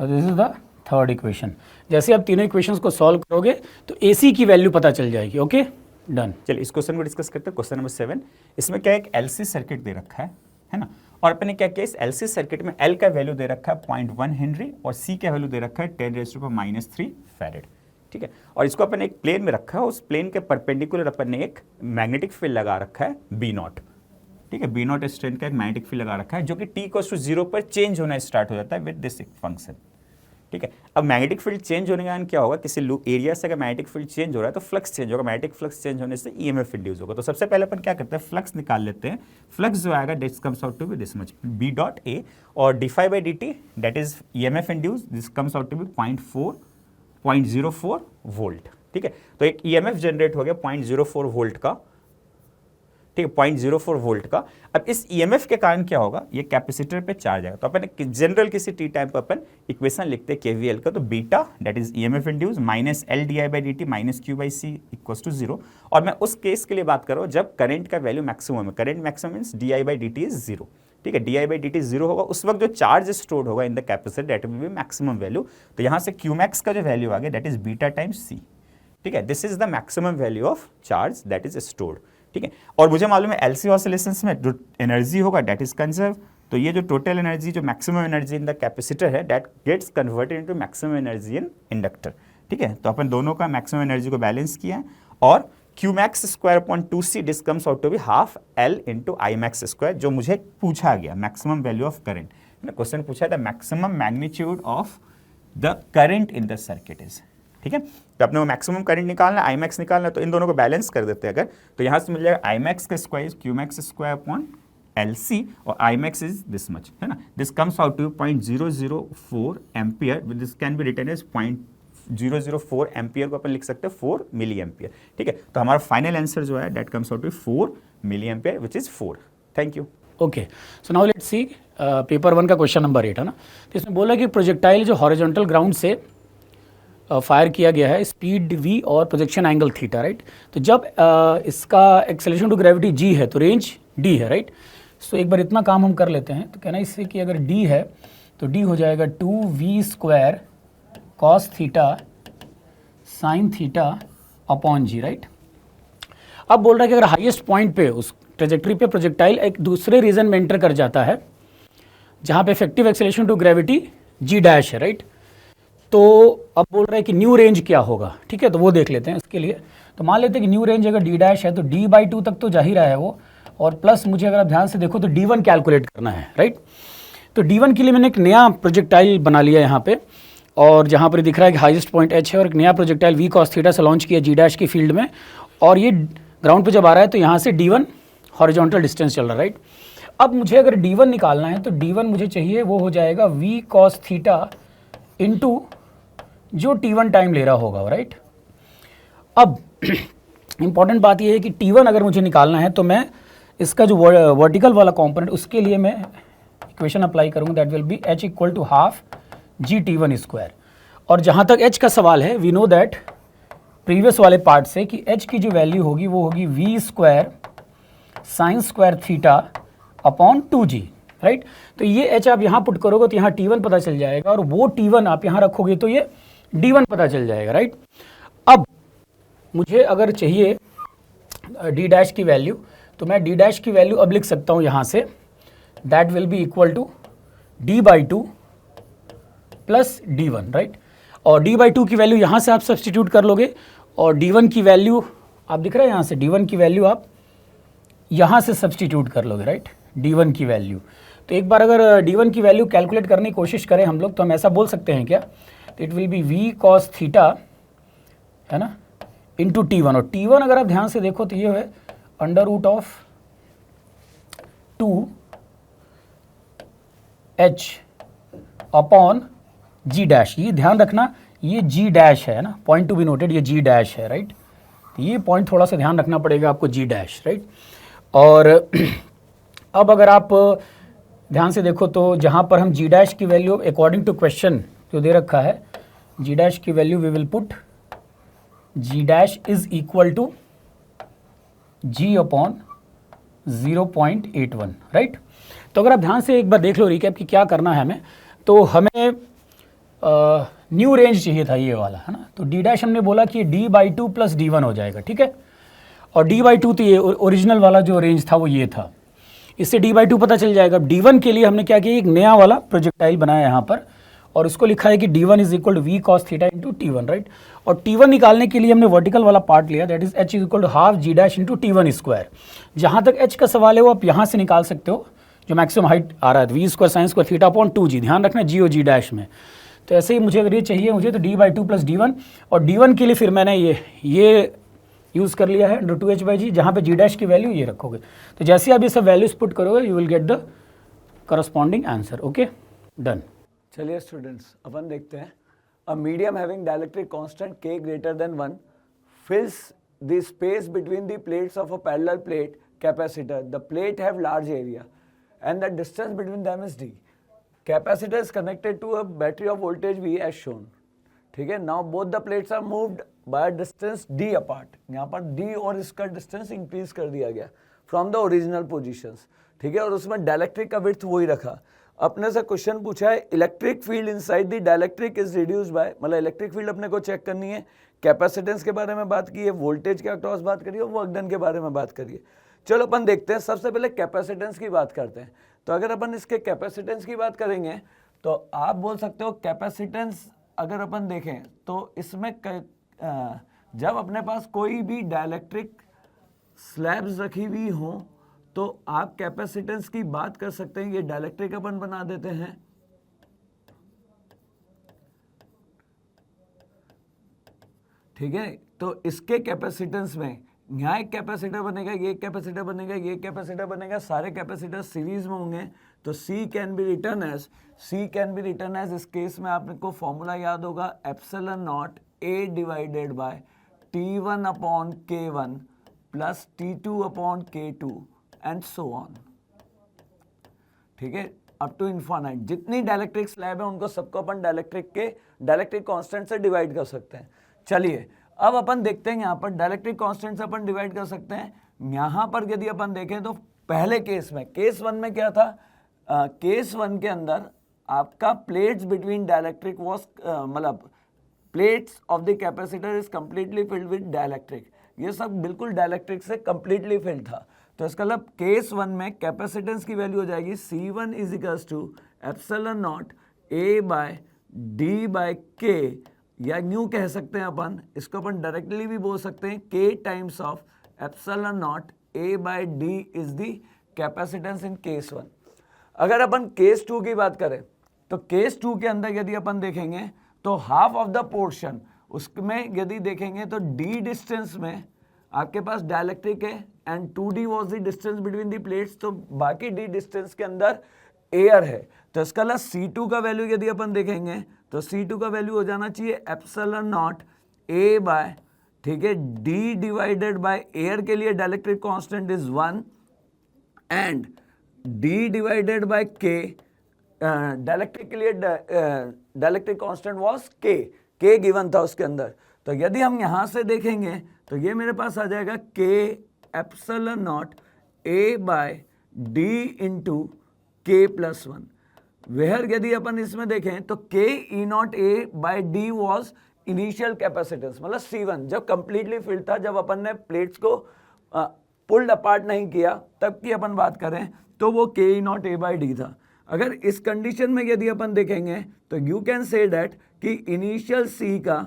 This is the third equation. जैसे आप तीनों equations को solve करोगे तो AC की वैल्यू पता चल जाएगी, ओके डन। चलिए इस क्वेश्चन को डिस्कस करते हैं। क्वेश्चन नंबर 7, इसमें क्या है, एक LC सर्किट दे रखा है ना, और अपन ने क्या किया, इस LC सर्किट में L का वैल्यू दे रखा है 0.1 हेनरी और C का वैल्यू दे रखा है 10⁻³ फैरेड, ठीक है। और इसको अपन एक प्लेन में रखा है, उस प्लेन के परपेंडिकुलर अपन ने एक मैग्नेटिक फील्ड लगा रखा है B0, ठीक है। B0 स्ट्रेंथ का एक मैग्नेटिक फील्ड लगा रखा है जो कि t=0 पर चेंज होना स्टार्ट हो जाता है विद दिस फंक्शन, ठीक है। अब मैग्नेटिक फील्ड चेंज होने के कारण क्या होगा, किसी लूप एरिया से अगर मैग्नेटिक फील्ड चेंज हो रहा है तो फ्लक्स चेंज होगा, मैग्नेटिक फ्लक्स चेंज होने से EMF इंड्यूस होगा। तो सबसे पहले अपन क्या करते हैं, फ्लक्स निकाल लेते हैं। फ्लक्स जो आएगा this comes out to be this much B dot A, और d∅dt that is EMF induce, this comes out to be 0.04 volt, ठीक है। तो एक EMF जनरेट हो गया 0.04 वोल्ट का, ठीक है, 0.04 वोल्ट का। अब इस EMF के कारण क्या होगा, ये कैपेसिटर पे चार्ज आएगा। तो अपन जनरल किसी टी टाइम पर अपन इक्वेशन लिखते हैं KVL का, तो बीटा that is EMF induce minus L di/dt माइनस Q/C इक्वल्स टू 0। और मैं उस केस के लिए बात कर रहा हूँ जब करंट का वैल्यू मैक्सिमम है। Current maximum means di/dt is 0, ठीक है। di/dt 0 होगा, उस वक्त जो चार्ज स्टोर्ड होगा इन the capacitor that will B maximum value. तो यहाँ से Qmax का जो वैल्यू आ गया that is beta times C, ठीक है। This is the maximum value of charge that is stored, ठीक है। और मुझे मालूम है LC ऑसिलेशंस में जो एनर्जी होगा दैट इज कंजर्व, तो ये जो टोटल एनर्जी, जो maximum energy in the capacitor है that gets converted into maximum energy in inductor, ठीक है। तो अपन दोनों का मैक्सिमम एनर्जी को बैलेंस किया है, और Qmax square upon 2C this comes out to be half L into Imax square, जो मुझे पूछा गया maximum value of current. Question पूछा था maximum magnitude of the current in the circuit is, ठीक है। तो अपने को मैक्सिमम करंट निकालना है, Imax निकालना है, तो इन दोनों को बैलेंस कर देते हैं अगर, तो यहाँ से मिल जाएगा Imax का square Qmax square upon LC, और Imax इज दिस मच, है ना। This comes out to 0.004 ampere, this can be written as 0.004 ampere को अपन लिख सकते हैं 4 मिली एम्पियर, ठीक है। तो हमारा फाइनल आंसर जो है that comes out to 4 milli ampere which is 4। Thank you. Okay, so now let's see paper 1 का क्वेश्चन नंबर 8 है ना। तो इसमें बोला कि प्रोजेक्टाइल जो हॉरिजॉन्टल ग्राउंड से फायर किया गया है, स्पीड v और प्रोजेक्शन एंगल थीटा, राइट। तो जब इसका एक्सेलरेशन टू ग्रेविटी g है तो रेंज d है, राइट। सो एक बार इतना काम हम कर लेते हैं। तो कहना इससे कि अगर d है तो d हो जाएगा 2v² cos theta sin theta upon g, right. अब बोल रहा है कि अगर हाईएस्ट पॉइंट पे उस ट्रेजेक्टरी पे प्रोजेक्टाइल एक दूसरे रीजन में एंटर कर जाता है जहाँ पे effective acceleration to gravity g dash है, राइट। तो अब बोल रहा है कि न्यू रेंज क्या होगा, ठीक है। तो वो देख लेते हैं इसके लिए। तो मान लेते हैं कि न्यू रेंज अगर d डैश है तो d/2 तक तो जा ही रहा है वो, और प्लस मुझे अगर आप ध्यान से देखो तो d1 कैलकुलेट करना है, राइट। तो d1 के लिए मैंने एक नया प्रोजेक्टाइल बना लिया यहाँ पे, और जहाँ पर दिख रहा है कि हाईएस्ट पॉइंट एच है और एक नया प्रोजेक्टाइल वी कॉस थीटा से लॉन्च किया जी डैश की फील्ड में, और ये ग्राउंड पे जब आ रहा है तो यहाँ से D1 हॉरिजॉन्टल डिस्टेंस चल रहा है, राइट। अब मुझे अगर D1 निकालना है तो D1 मुझे चाहिए वो हो जाएगा वी कॉस थीटा इंटू जो T1 टाइम ले रहा होगा, राइट। अब इंपॉर्टेंट बात यह है कि T1 अगर मुझे निकालना है तो मैं इसका जो वर्टिकल वाला कंपोनेंट उसके लिए मैं इक्वेशन अप्लाई करूँगा, that will be H equal to half g T1 square. और जहाँ तक H का सवाल है, वी नो दैट प्रीवियस वाले पार्ट से कि H की जो वैल्यू होगी वो होगी v square sine square theta upon 2g, right. तो ये H आप यहाँ पुट करोगे तो यहाँ T1 पता चल जाएगा, और वो T1 आप यहाँ रखोगे तो ये D1 पता चल जाएगा, राइट। अब मुझे अगर चाहिए D डैश की वैल्यू, तो मैं D डैश की वैल्यू अब लिख सकता हूँ यहाँ से, that will be equal to D/2 plus D1, right. और D/2 की वैल्यू यहाँ से आप सब्सटीट्यूट कर लोगे, और D1 की वैल्यू आप दिख रहा है यहाँ से, D1 की वैल्यू आप यहाँ से सब्सटीट्यूट कर लोगे, राइट, D1 की वैल्यू। तो एक बार अगर D1 की वैल्यू कैलकुलेट करने की कोशिश करें हम लोग, तो हम ऐसा बोल सकते हैं क्या, तो it will be v cos theta, है ना, इंटू T1। और T1 अगर आप ध्यान से देखो तो ये है under root of 2h upon g dash. ये ध्यान रखना, ये जी डैश है ना, पॉइंट टू बी नोटेड, ये जी डैश है, राइट। ये पॉइंट थोड़ा सा ध्यान रखना पड़ेगा आपको, जी डैश, राइट। और अब अगर आप ध्यान से देखो तो जहाँ पर हम जी डैश की वैल्यू अकॉर्डिंग टू क्वेश्चन जो दे रखा है, जी डैश की value we will put g dash is equal to g upon 0.81, right. तो अगर आप ध्यान से एक बार देख लो रिकैप कि क्या करना है हमें, तो हमें न्यू रेंज चाहिए था ये वाला, है ना। तो D डैश हमने बोला कि D/2 प्लस D1 हो जाएगा, ठीक है। और D/2 तो ये ओरिजिनल वाला जो रेंज था वो ये था, इससे D/2 पता चल जाएगा। D1 के लिए हमने क्या किया, एक नया वाला प्रोजेक्टाइल बनाया यहाँ पर, और उसको लिखा है कि D1 is equal to v cos theta into T1, right. और T1 निकालने के लिए हमने वर्टिकल वाला पार्ट लिया, that is H is equal to half g dash into T1 square. जहाँ तक H का सवाल है वो आप यहाँ से निकाल सकते हो, जो मैक्सिमम हाइट आ रहा है, v square sine square theta upon 2g, ध्यान रखना जी और जी डैश में। तो ऐसे ही मुझे अगर ये चाहिए मुझे, तो D/2 प्लस D1, और D1 के लिए फिर मैंने ये यूज़ कर लिया है अंडर 2h/g, जहाँ पे जी डैश की वैल्यू ये रखोगे। तो जैसे आप ये सब वैल्यूज पुट करोगे you will get the corresponding answer, okay, done. चलिए स्टूडेंट्स, अपन देखते हैं। A medium having dielectric constant k greater than 1 fills the space between the plates of a parallel plate capacitor. The plate have large area and the distance between them is d. Capacitor is connected to a battery of voltage V as shown. ठीक है, now both the plates are moved by distance d apart. यहाँ पर d और इसका distance increase कर दिया गया from the original positions, ठीक है। और उसमें डाइलेक्ट्रिक का विड्थ वही रखा। अपने से क्वेश्चन पूछा है electric field inside the dielectric is reduced by, मतलब इलेक्ट्रिक फील्ड अपने को चेक करनी है, कैपेसिटेंस के बारे में बात की है, वोल्टेज के अक्रॉस बात करिए, वर्क डन के बारे में बात करिए। चलो अपन देखते हैं, सबसे पहले कैपेसिटेंस की बात करते हैं। तो अगर अपन इसके कैपेसिटेंस की बात करेंगे तो आप बोल सकते हो कैपेसिटेंस अगर अपन देखें तो इसमें जब अपने पास कोई भी डाइलेक्ट्रिक स्लैब्स रखी हुई हो तो आप कैपेसिटेंस की बात कर सकते हैं। ये डाइलेक्ट्रिक अपन बना देते हैं, ठीक है। तो इसके कैपेसिटेंस में यहाँ एक कैपेसिटर बनेगा, ये कैपेसिटर बनेगा, ये कैपेसिटर बनेगा, सारे कैपेसिटर सीरीज में होंगे। तो C can be return as, इस केस में आपको फॉर्मूला याद होगा, epsilon not A divided by T1 upon K1 plus T2 upon K2 and so on, ठीक है, अप टू इन्फिनिट। जितनी डाइलेक्ट्रिक स्लैब है उनको सबको अपन डाइलेक्ट्रिक कांस्टेंट से डिवाइड कर सकते हैं। चलिए अब अपन देखते हैं, यहाँ पर डाइलेक्ट्रिक कांस्टेंट से अपन डिवाइड कर सकते हैं। यहाँ पर यदि अपन देखें तो पहले केस में, केस 1 में क्या था, केस 1 के अंदर आपका प्लेट्स बिटवीन डाइलेक्ट्रिक वॉज, मतलब plates of the capacitor is completely filled with dielectric, ये सब बिल्कुल डाइलेक्ट्रिक से कंप्लीटली फिल्ड था। तो इसका मतलब केस 1 में कैपेसिटेंस की वैल्यू हो जाएगी C1 is equals to epsilon not A by D by K, या न्यू कह सकते हैं अपन, इसको अपन डायरेक्टली भी बोल सकते हैं K times of epsilon not A by D is the capacitance in case 1। अगर अपन केस 2 की बात करें तो केस 2 के अंदर यदि अपन देखेंगे तो हाफ ऑफ द पोर्शन उसमें यदि देखेंगे तो d डिस्टेंस में आपके पास डायलेक्ट्रिक है and 2d was the distance between the plates, तो बाकी d डिस्टेंस के अंदर एयर है। तो इसका ला C2 का वैल्यू यदि अपन देखेंगे तो C2 का वैल्यू हो जाना चाहिए एप्सिलॉन नॉट A बाय, ठीक है, D डिवाइडेड बाय एयर के लिए dielectric constant is 1 and D divided by K, dielectric के लिए dielectric constant was K given था उसके अंदर। तो यदि हम यहां से देखेंगे तो ये मेरे पास आ जाएगा K epsilon not A by D into K plus 1। Where यदि अपन इसमें देखें तो K E not A by D was initial capacitance, मतलब C1 जब कंप्लीटली फिल्ड था, जब अपन ने प्लेट्स को पुल्ड अपार्ट नहीं किया तब की अपन बात करें तो वो K E not A by D था। अगर इस कंडीशन में यदि अपन देखेंगे तो यू कैन से दैट कि इनिशियल C का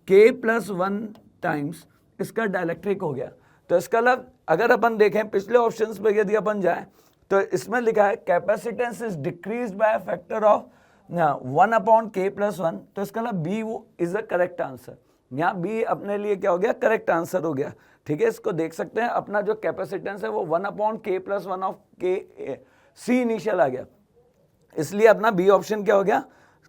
K प्लस 1 टाइम्स इसका डायलेक्ट्रिक हो गया। तो इसका मतलब अगर अपन देखें पिछले ऑप्शंस पे यदि अपन जाएं तो इसमें लिखा है capacitance is decrease by factor of 1 upon K plus 1, तो इसका मतलब B is the correct answer. यहाँ B अपने लिए क्या हो गया, करेक्ट आंसर हो गया। ठीक है, इसको देख सकते हैं, अपना जो कैपेसिटेंस है वो 1 upon K plus 1 of K C initial आ गया, इसलिए अपना B ऑप्शन क्या हो गया,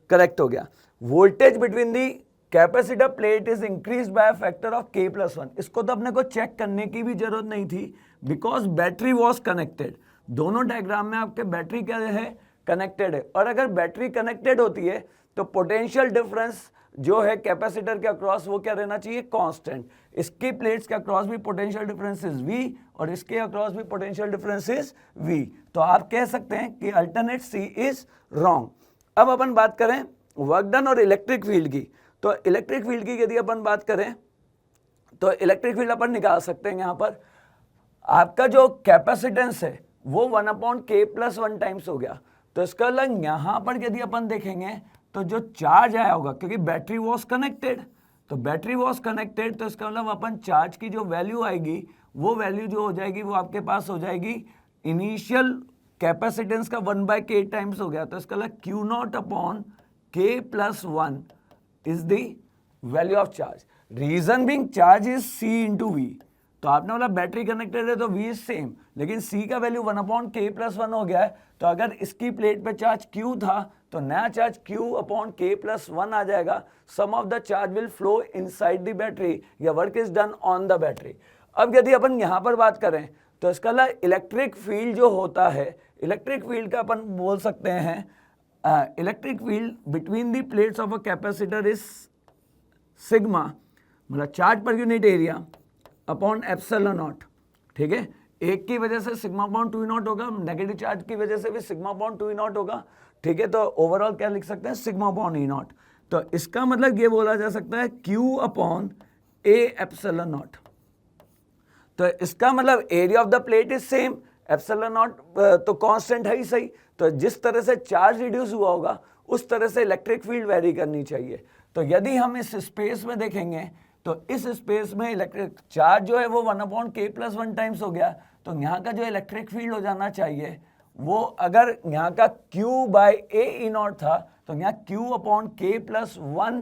करेक्ट हो गया। Voltage between the capacitor plate is increase by factor of K plus 1, इसको तो अपने को चेक करने की भी जरूरत नहीं थी बिकॉज बैटरी वॉज कनेक्टेड। दोनों डायग्राम में आपके बैटरी क्या है, कनेक्टेड है, और अगर बैटरी कनेक्टेड होती है तो पोटेंशियल डिफरेंस जो है कैपेसिटर के अक्रॉस वो क्या रहना चाहिए, कांस्टेंट। इसके प्लेट्स के अक्रॉस भी पोटेंशियल डिफरेंस इज V और इसके अक्रॉस भी पोटेंशियल डिफरेंस इज V। तो आप कह सकते हैं कि अल्टरनेट C इज रॉन्ग। अब अपन बात करें वर्क डन और इलेक्ट्रिक फील्ड की, तो इलेक्ट्रिक फील्ड की यदि अपन बात करें तो इलेक्ट्रिक फील्ड अपन निकाल सकते हैं। यहाँ पर आपका जो कैपेसिटेंस है वो 1 अपॉन K प्लस 1 टाइम्स हो गया। तो इसका मतलब यहाँ पर यदि अपन देखेंगे तो जो चार्ज आया होगा, क्योंकि बैटरी वॉज कनेक्टेड, तो बैटरी वॉज कनेक्टेड, तो इसका मतलब अपन चार्ज की जो वैल्यू आएगी वो वैल्यू जो हो जाएगी वो आपके पास हो जाएगी इनिशियल कैपेसिटेंस का 1 बाय K टाइम्स हो गया। तो इसका मतलब Q not upon K plus 1 is the value of charge. Reason being charge is C into V। तो आपने बोला बैटरी कनेक्टेड है तो V इज सेम, लेकिन C का वैल्यू 1 अपॉन K प्लस 1 हो गया है। तो अगर इसकी प्लेट पे चार्ज Q था तो नया charge Q upon K plus 1 आ जाएगा। Some of the charge will flow inside the battery, या work is done on the battery. अब यदि अपन यहाँ पर बात करें तो इसका इलेक्ट्रिक फील्ड जो होता है, इलेक्ट्रिक फील्ड का अपन बोल सकते हैं electric field between the plates of a capacitor is sigma, मतलब charge per unit area upon epsilon naught. ठीक है, एक की वजह से सिग्मा अपॉन 2 नॉट होगा, नेगेटिव चार्ज की वजह से भी सिग्मा अपॉन 2 नॉट होगा। ठीक है, तो ओवरऑल क्या लिख सकते हैं, सिग्मा अपॉन ई नॉट। तो इसका मतलब ये बोला जा सकता है Q upon A epsilon not. तो इसका मतलब area of the plate is same, epsilon not तो कांस्टेंट है ही सही। तो जिस तरह से चार्ज रिड्यूस हुआ होगा उस तरह से इलेक्ट्रिक फील्ड वेरी करनी चाहिए। तो यदि हम इस स्पेस में देखेंगे तो इस स्पेस में इलेक्ट्रिक चार्ज जो है वो 1 अपॉन K प्लस 1 टाइम्स हो गया। तो यहाँ का जो इलेक्ट्रिक फील्ड हो जाना चाहिए वो, अगर यहाँ का Q by A e not था तो यहाँ Q upon K plus 1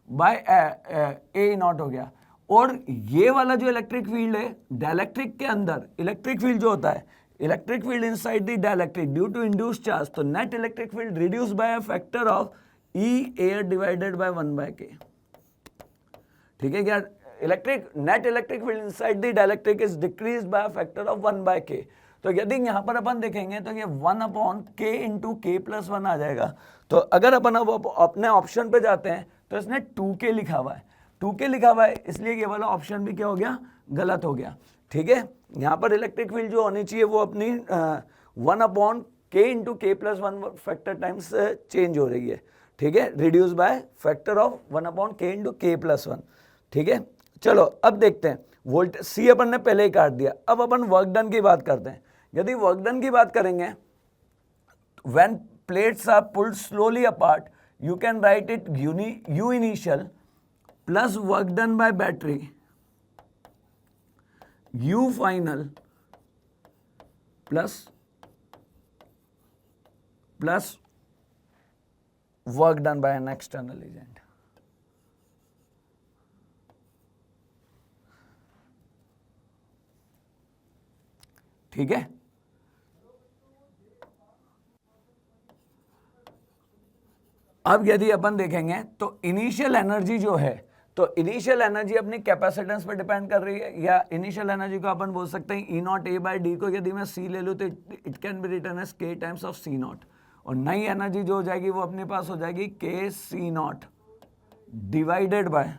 by A e not हो गया। और ये वाला जो इलेक्ट्रिक फील्ड है डायलेक्ट्रिक के अंदर, इलेक्ट्रिक फील्ड जो होता है, electric field inside the dielectric due to induced charge, तो net electric field reduce by a factor of E air divided by 1 by K। ठीक है क्या, net electric field inside the dielectric is decrease by factor of 1 by K। तो यदि यहाँ पर अपन देखेंगे तो ये 1 upon K into K plus 1 आ जाएगा। तो अगर अपन अब अपने ऑप्शन पे जाते हैं तो इसने 2K लिखा हुआ है, 2K लिखा हुआ है, इसलिए ये वाला ऑप्शन भी क्या हो गया, गलत हो गया। ठीक है, यहाँ पर इलेक्ट्रिक फील्ड जो होनी चाहिए वो अपनी 1 upon K into K plus 1 factor times change हो रही है। ठीक है, reduce by factor of 1 upon K into K plus 1। ठीक है, चलो अब देखते हैं वोल्ट C अपन ने पहले ही काट दिया। अब अपन वर्क डन की बात करते हैं। यदि वर्क डन की बात करेंगे, when plates are pulled slowly apart you can write it U initial plus work done by battery U final plus work done by an external agent. ठीक है, अब यदि अपन देखेंगे तो इनिशियल एनर्जी जो है, तो इनिशियल एनर्जी अपनी कैपेसिटेंस पर डिपेंड कर रही है, या इनिशियल एनर्जी को अपन बोल सकते हैं e not A by d को यदि मैं सी ले लूँ तो it can be written as k times of c not, और नई एनर्जी जो हो जाएगी वो अपने पास हो जाएगी के सी not divided by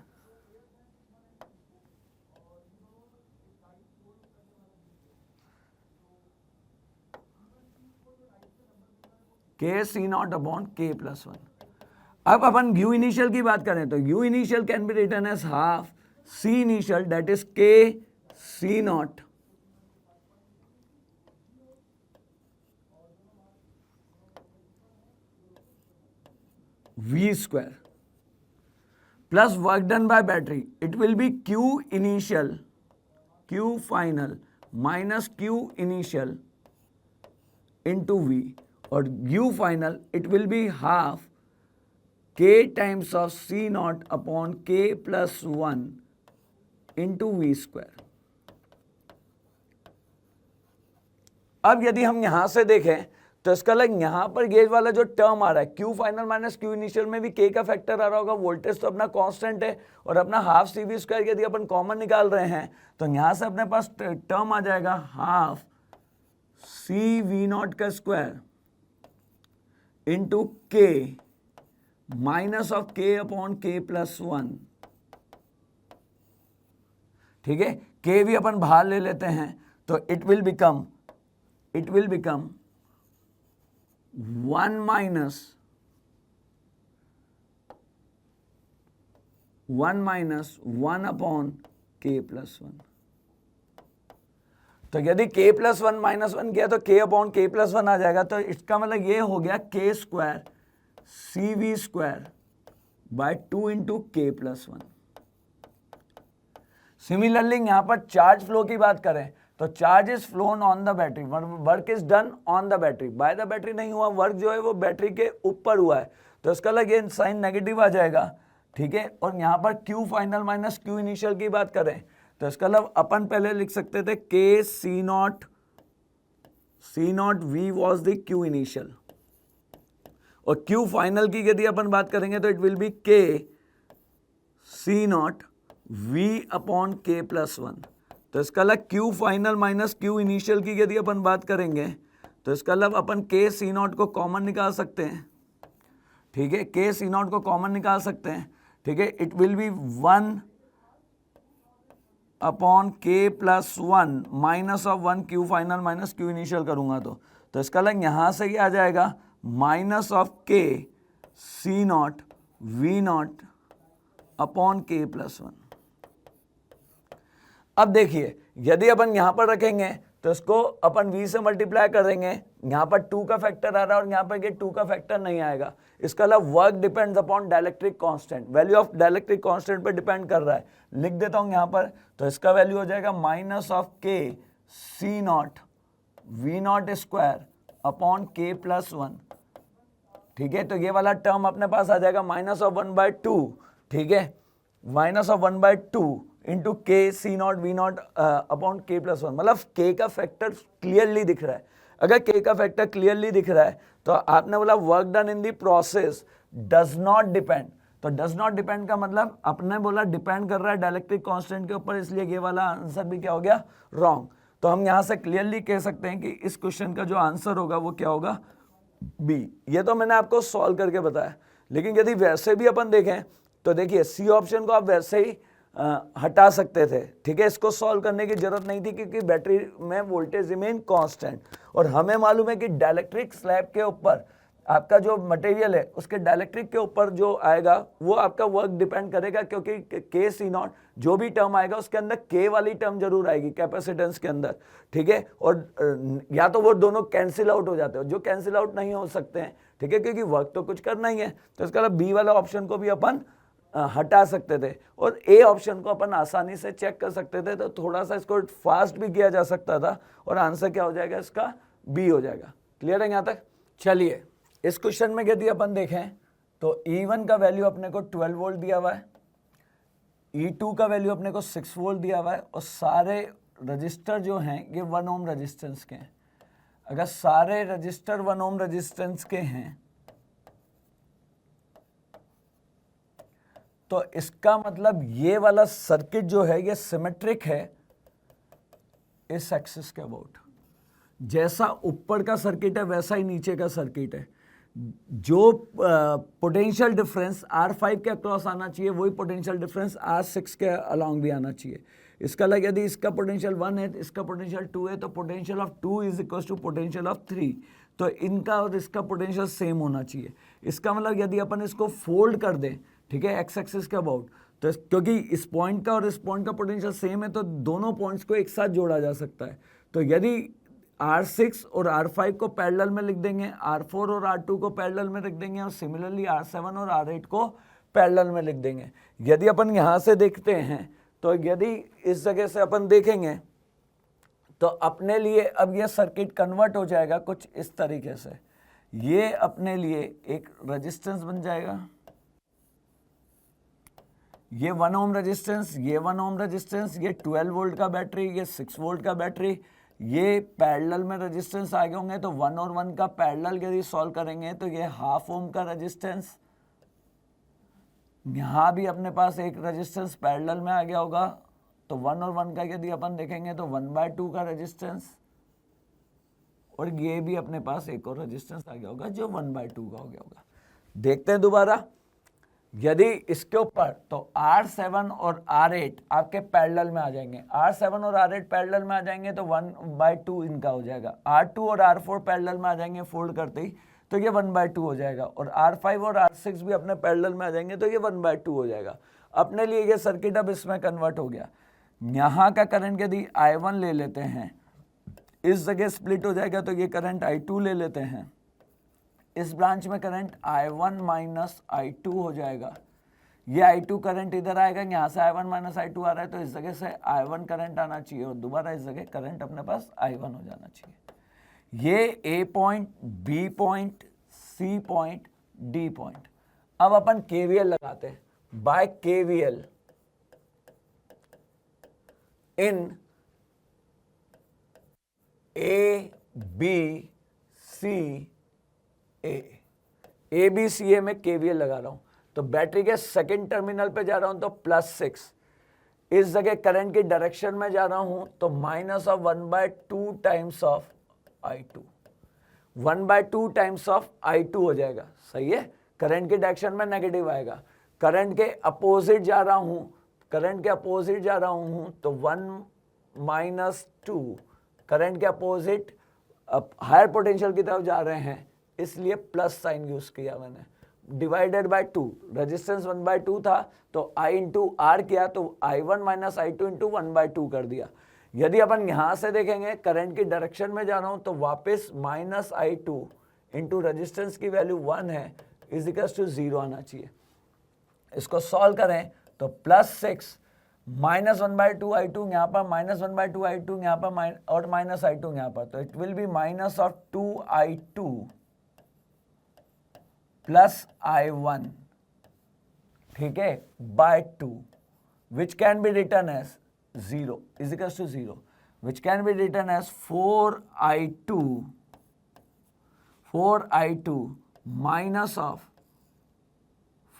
k C not upon के प्लस वन। अब अपन यू इनिशियल की बात करें तो U initial can be written as half c initial that is k C not v square plus work done by battery, it will be q initial, q final minus q initial into v, और u final it will be half k times of c naught upon k plus 1 into v square। अब यदि हम यहां से देखें तो इसका like यहां पर ये वाला जो टर्म आ रहा है Q final minus Q initial में भी K का फैक्टर आ रहा होगा, वोल्टेज तो अपना कांस्टेंट है, और अपना हाफ सी वी स्क्वायर यदि अपन कॉमन निकाल रहे हैं तो यहां से अपने पास टर्म आ जाएगा हाफ सी वी नॉट का स्क्वायर इंटू के माइनस ऑफ के अपॉन के प्लस 1। ठीक है, के भी अपन बाहर ले लेते हैं तो it will become 1 minus 1 upon k plus 1। तो यदि k plus 1 minus 1 किया तो k upon k plus 1 आ जाएगा, तो इसका मतलब ये हो गया k square c v square by 2 into k plus 1। Similarly यहां पर चार्ज फ्लो की बात करें तो charge is flown on the battery, work is done on the battery, by the battery नहीं हुआ, वर्क जो है वो बैटरी के ऊपर हुआ है, तो इसका लगे साइन नेगेटिव आ जाएगा। ठीक है, और यहाँ पर Q final minus Q initial की बात करें तो इसका मतलब अपन पहले लिख सकते थे K c not V was the Q initial, और Q फाइनल की यदि अपन बात करेंगे तो it will be K c not V upon K plus 1। तो इसका लग Q final minus Q initial की यदि अपन बात करेंगे तो इसका मतलब अपन K सी नॉट को कॉमन निकाल सकते हैं। ठीक है, K सी नॉट को कॉमन निकाल सकते हैं। ठीक है, it will B 1 upon K plus 1 minus of 1 Q final minus Q initial करूंगा तो इसका लग यहां से क्या आ जाएगा minus of K c not V not upon K plus 1। अब देखिए यदि अपन यहां पर रखेंगे तो इसको अपन v से मल्टीप्लाई कर देंगे, यहां पर 2 का फैक्टर आ रहा है और यहां पर ये 2 का फैक्टर नहीं आएगा, इसका मतलब work depends upon dielectric constant, value of dielectric constant पे डिपेंड कर रहा है। लिख देता हूं यहां पर, तो इसका वैल्यू हो जाएगा minus of K C naught V naught square upon के प्लस 1। ठीक है, तो ये वाला टर्म अपने पास आ जाएगा माइनस ऑफ 1/2। ठीक है, माइनस ऑफ 1/2 इंटू के सी नॉट वी नॉट अपॉन के प्लस 1, मतलब के का फैक्टर क्लियरली दिख रहा है। अगर के का फैक्टर क्लियरली दिख रहा है तो आपने बोला work done in the process does not depend, तो डज नॉट डिपेंड का मतलब आपने बोला डिपेंड कर रहा है डाइलेक्ट्रिक कांस्टेंट के ऊपर, इसलिए ये वाला आंसर भी क्या हो गया रॉन्ग। तो हम यहां से क्लियरली कह सकते हैं कि इस क्वेश्चन का जो आंसर होगा वो क्या होगा बी। ये तो मैंने आपको सॉल्व करके बताया, लेकिन यदि वैसे भी अपन देखें तो देखिए सी ऑप्शन को आप वैसे ही हटा सकते थे। ठीक है, इसको सॉल्व करने की जरूरत नहीं थी क्योंकि बैटरी में वोल्टेज रिमेन कांस्टेंट, और हमें मालूम है कि डाइलेक्ट्रिक स्लैब के ऊपर आपका जो मटेरियल है उसके डाइलेक्ट्रिक के ऊपर जो आएगा वो आपका वर्क डिपेंड करेगा, क्योंकि के सी नॉट जो भी टर्म आएगा उसके अंदर के वाली टर्म जरूर आएगी कैपेसिटेंस के अंदर। ठीक है, और या तो वो दोनों कैंसिल आउट हो जाते हैं, जो कैंसिल आउट नहीं हो सकते हैं। ठीक है, क्योंकि वर्क तो कुछ करना ही है, तो इसका मतलब बी वाला ऑप्शन को भी अपन हटा सकते थे और ए ऑप्शन को अपन आसानी से चेक कर सकते थे, तो थोड़ा सा इसको फास्ट भी किया जा सकता था और आंसर क्या हो जाएगा इसका बी हो जाएगा। क्लियर है यहाँ तक? चलिए इस क्वेश्चन में यदि अपन देखें तो E1 का वैल्यू अपने को 12 वोल्ट दिया हुआ है, E2 का वैल्यू अपने को 6 वोल्ट दिया हुआ है, और सारे रजिस्टर जो हैं ये 1 ओम रजिस्टेंस के हैं। अगर सारे रजिस्टर 1 ओम रजिस्टेंस के हैं तो इसका मतलब ये वाला सर्किट जो है ये सिमेट्रिक है इस एक्सिस के अबाउट। जैसा ऊपर का सर्किट है वैसा ही नीचे का सर्किट है। जो पोटेंशियल डिफरेंस R5 के अक्रॉस आना चाहिए वही पोटेंशियल डिफरेंस R6 के अलॉन्ग भी आना चाहिए। इसका अलग यदि इसका पोटेंशियल 1 है, इसका पोटेंशियल 2 है, तो potential of 2 is equal to potential of 3। तो इनका और इसका पोटेंशियल सेम होना चाहिए। इसका मतलब यदि अपन इसको फोल्ड कर दें, ठीक है, एक्स एक्सिस के अबाउट, तो क्योंकि इस पॉइंट का और इस पॉइंट का पोटेंशियल सेम है तो दोनों पॉइंट्स को एक साथ जोड़ा जा सकता है। तो यदि R6 और R5 को पैरेलल में लिख देंगे, R4 और R2 को पैरेलल में लिख देंगे, और सिमिलरली R7 और R8 को पैरेलल में लिख देंगे। यदि अपन यहाँ से देखते हैं तो यदि इस जगह से अपन देखेंगे तो अपने लिए अब ये सर्किट कन्वर्ट हो जाएगा कुछ इस तरीके से। ये अपने लिए एक रेजिस्टेंस बन जाएगा, ये 1 ओम रेजिस्टेंस, ये 1 ओम रेजिस्टेंस, ये 12 वोल्ट का बैटरी, ये 6 वोल्ट का बैटरी, ये पैरेलल में रेजिस्टेंस आगे होंगे। तो 1 और 1 का पैरेलल यदि सॉल्व करेंगे तो ये हाफ ओम का रेजिस्टेंस, यहाँ भी अपने पास एक रेजिस्टेंस पैरेलल में आ गया होगा। तो 1 और 1 का यदि अपन देखेंगे तो 1/2 का रेजिस्टेंस, और ये भी अपने पास एक और रेजिस्टेंस आ गया होगा जो 1/2 का हो गया होगा। देखते हैं दोबारा, यदि इसके ऊपर तो R7 और R8 आपके पैरेलल में आ जाएंगे, R7 और R8 पैरेलल में आ जाएंगे तो 1/2 इनका हो जाएगा। R2 और R4 पैरेलल में आ जाएंगे फोल्ड करते ही तो ये 1/2 हो जाएगा, और R5 और R6 भी अपने पैरेलल में आ जाएंगे तो ये 1/2 हो जाएगा। अपने लिए ये सर्किट अब इसमें कन्वर्ट हो गया। यहाँ का करंट यदि I1 ले लेते हैं, इस जगह स्प्लिट हो जाएगा तो ये करंट I2 ले लेते हैं, इस ब्रांच में करंट I1 माइनस I2 हो जाएगा। ये I2 करंट इधर आएगा, यहाँ से I1 माइनस I2 आ रहा है तो इस जगह से I1 करंट आना चाहिए, और दोबारा इस जगह करंट अपने पास I1 हो जाना चाहिए। ये A point, B point, C point, D point. अब अपन KVL लगाते हैं। By KVL in A, B, C, A B C A में KVL लगा रहा हूं, तो बैटरी के सेकंड टर्मिनल पे जा रहा हूं तो +6, इस जगह करंट की डायरेक्शन में जा रहा हूं तो -1/2 times of I2, 1/2 times of I2 हो जाएगा। सही है, करंट की डायरेक्शन में नेगेटिव आएगा। करंट के अपोजिट जा रहा हूं, करंट के अपोजिट जा रहा हूं तो 1 - 2, करंट के अपोजिट हायर पोटेंशियल की तरफ जा रहे हैं इसलिए प्लस साइन यूज किया मैंने, डिवाइडेड बाय 2। रेजिस्टेंस 1/2 था तो I इंटू R किया तो I1 माइनस I2 इंटू 1/2 कर दिया। यदि अपन यहां से देखेंगे करंट की डायरेक्शन में जा रहा हूं तो वापस -I2 इंटू रेजिस्टेंस की वैल्यू 1 है इज इक्वल्स टू 0 आना चाहिए। इसको सॉल्व करें तो +6 -1/2 I2 यहाँ पर, -1/2 I2 यहाँ पर, और -I2 यहाँ पर, तो it will B -2 I2 plus I1, ठीक है, by 2, which can be return as 0 is equals to 0, which can be return as 4I2 minus of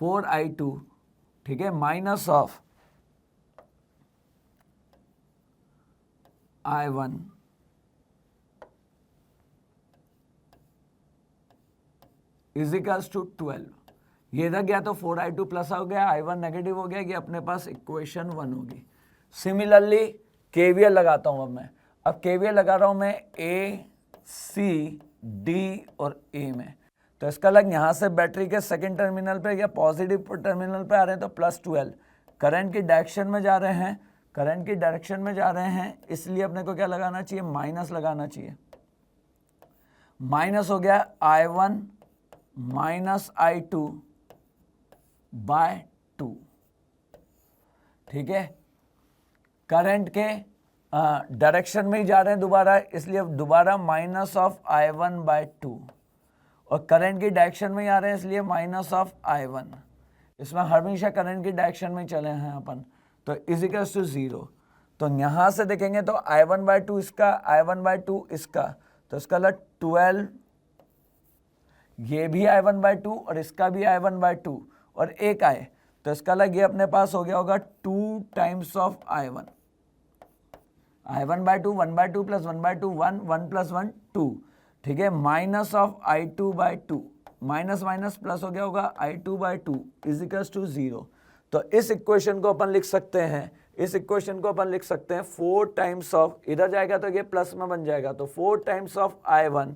4I2, ठीक है, minus of I1 is equals to 12। ये इधर गया तो 4I2 प्लस हो गया, I1 नेगेटिव हो गया, ये अपने पास इक्वेशन 1 होगी। सिमिलरली KVL लगाता हूं अब मैं। अब KVL लगा रहा हूं मैं A, C, D और A में। तो इसका लग यहाँ से बैटरी के सेकेंड टर्मिनल पे या पॉजिटिव टर्मिनल पे आ रहे हैं तो +12, करंट की डायरेक्शन में जा रहे हैं, करंट की डायरेक्शन में जा रहे हैं, इसलिए अपने को क्या लगाना चाहिए, माइनस लगाना चाहिए। माइनस हो गया I1 माइनस I2 बाय 2, ठीक है, करंट के डायरेक्शन में ही जा रहे हैं दोबारा, इसलिए दोबारा -of I1 बाय 2, और करंट की डायरेक्शन में ही आ रहे हैं इसलिए माइनस ऑफ I1, इसमें हमेशा करंट की डायरेक्शन में चले हैं अपन, तो इज इक्वल्स टू 0। तो यहाँ से देखेंगे तो I1/2 इसका, I1/2 इसका, तो इसका लग 12, ये भी I1/2 और इसका भी I1/2 और एक आए, तो इसका लग ये अपने पास हो गया होगा 2 times of I1, I1/2 1/2 plus 1/2 1, 1 plus 1 2, ठीक है, minus of I2/2, minus minus plus हो गया होगा I2/2 इज इक्वल्स टू 0। तो इस इक्वेशन को अपन लिख सकते हैं, इस इक्वेशन को अपन लिख सकते हैं 4 टाइम्स ऑफ, इधर जाएगा तो ये प्लस में बन जाएगा, तो 4 टाइम्स ऑफ I1,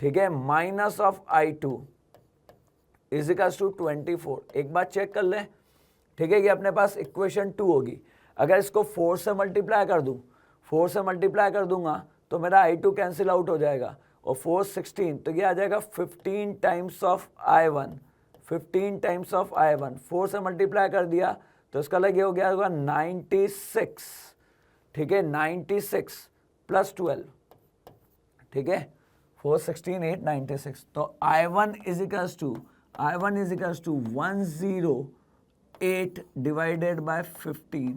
ठीक है, minus of I2 is equals to 24। एक बात चेक कर लें, ठीक है, ये अपने पास इक्वेशन 2 होगी। अगर इसको 4 से मल्टीप्लाई कर दूं, 4 से मल्टीप्लाई कर दूंगा तो मेरा I2 कैंसिल आउट हो जाएगा, और 4 16, तो ये आ जाएगा 15 times of I1, 15 times of I1, 4 से मल्टीप्लाई कर दिया तो इसका लग ये हो गया होगा 96, ठीक है, 96 प्लस 12, ठीक है, 4 16 8 96, तो I1 is equals to 108 divided by 15,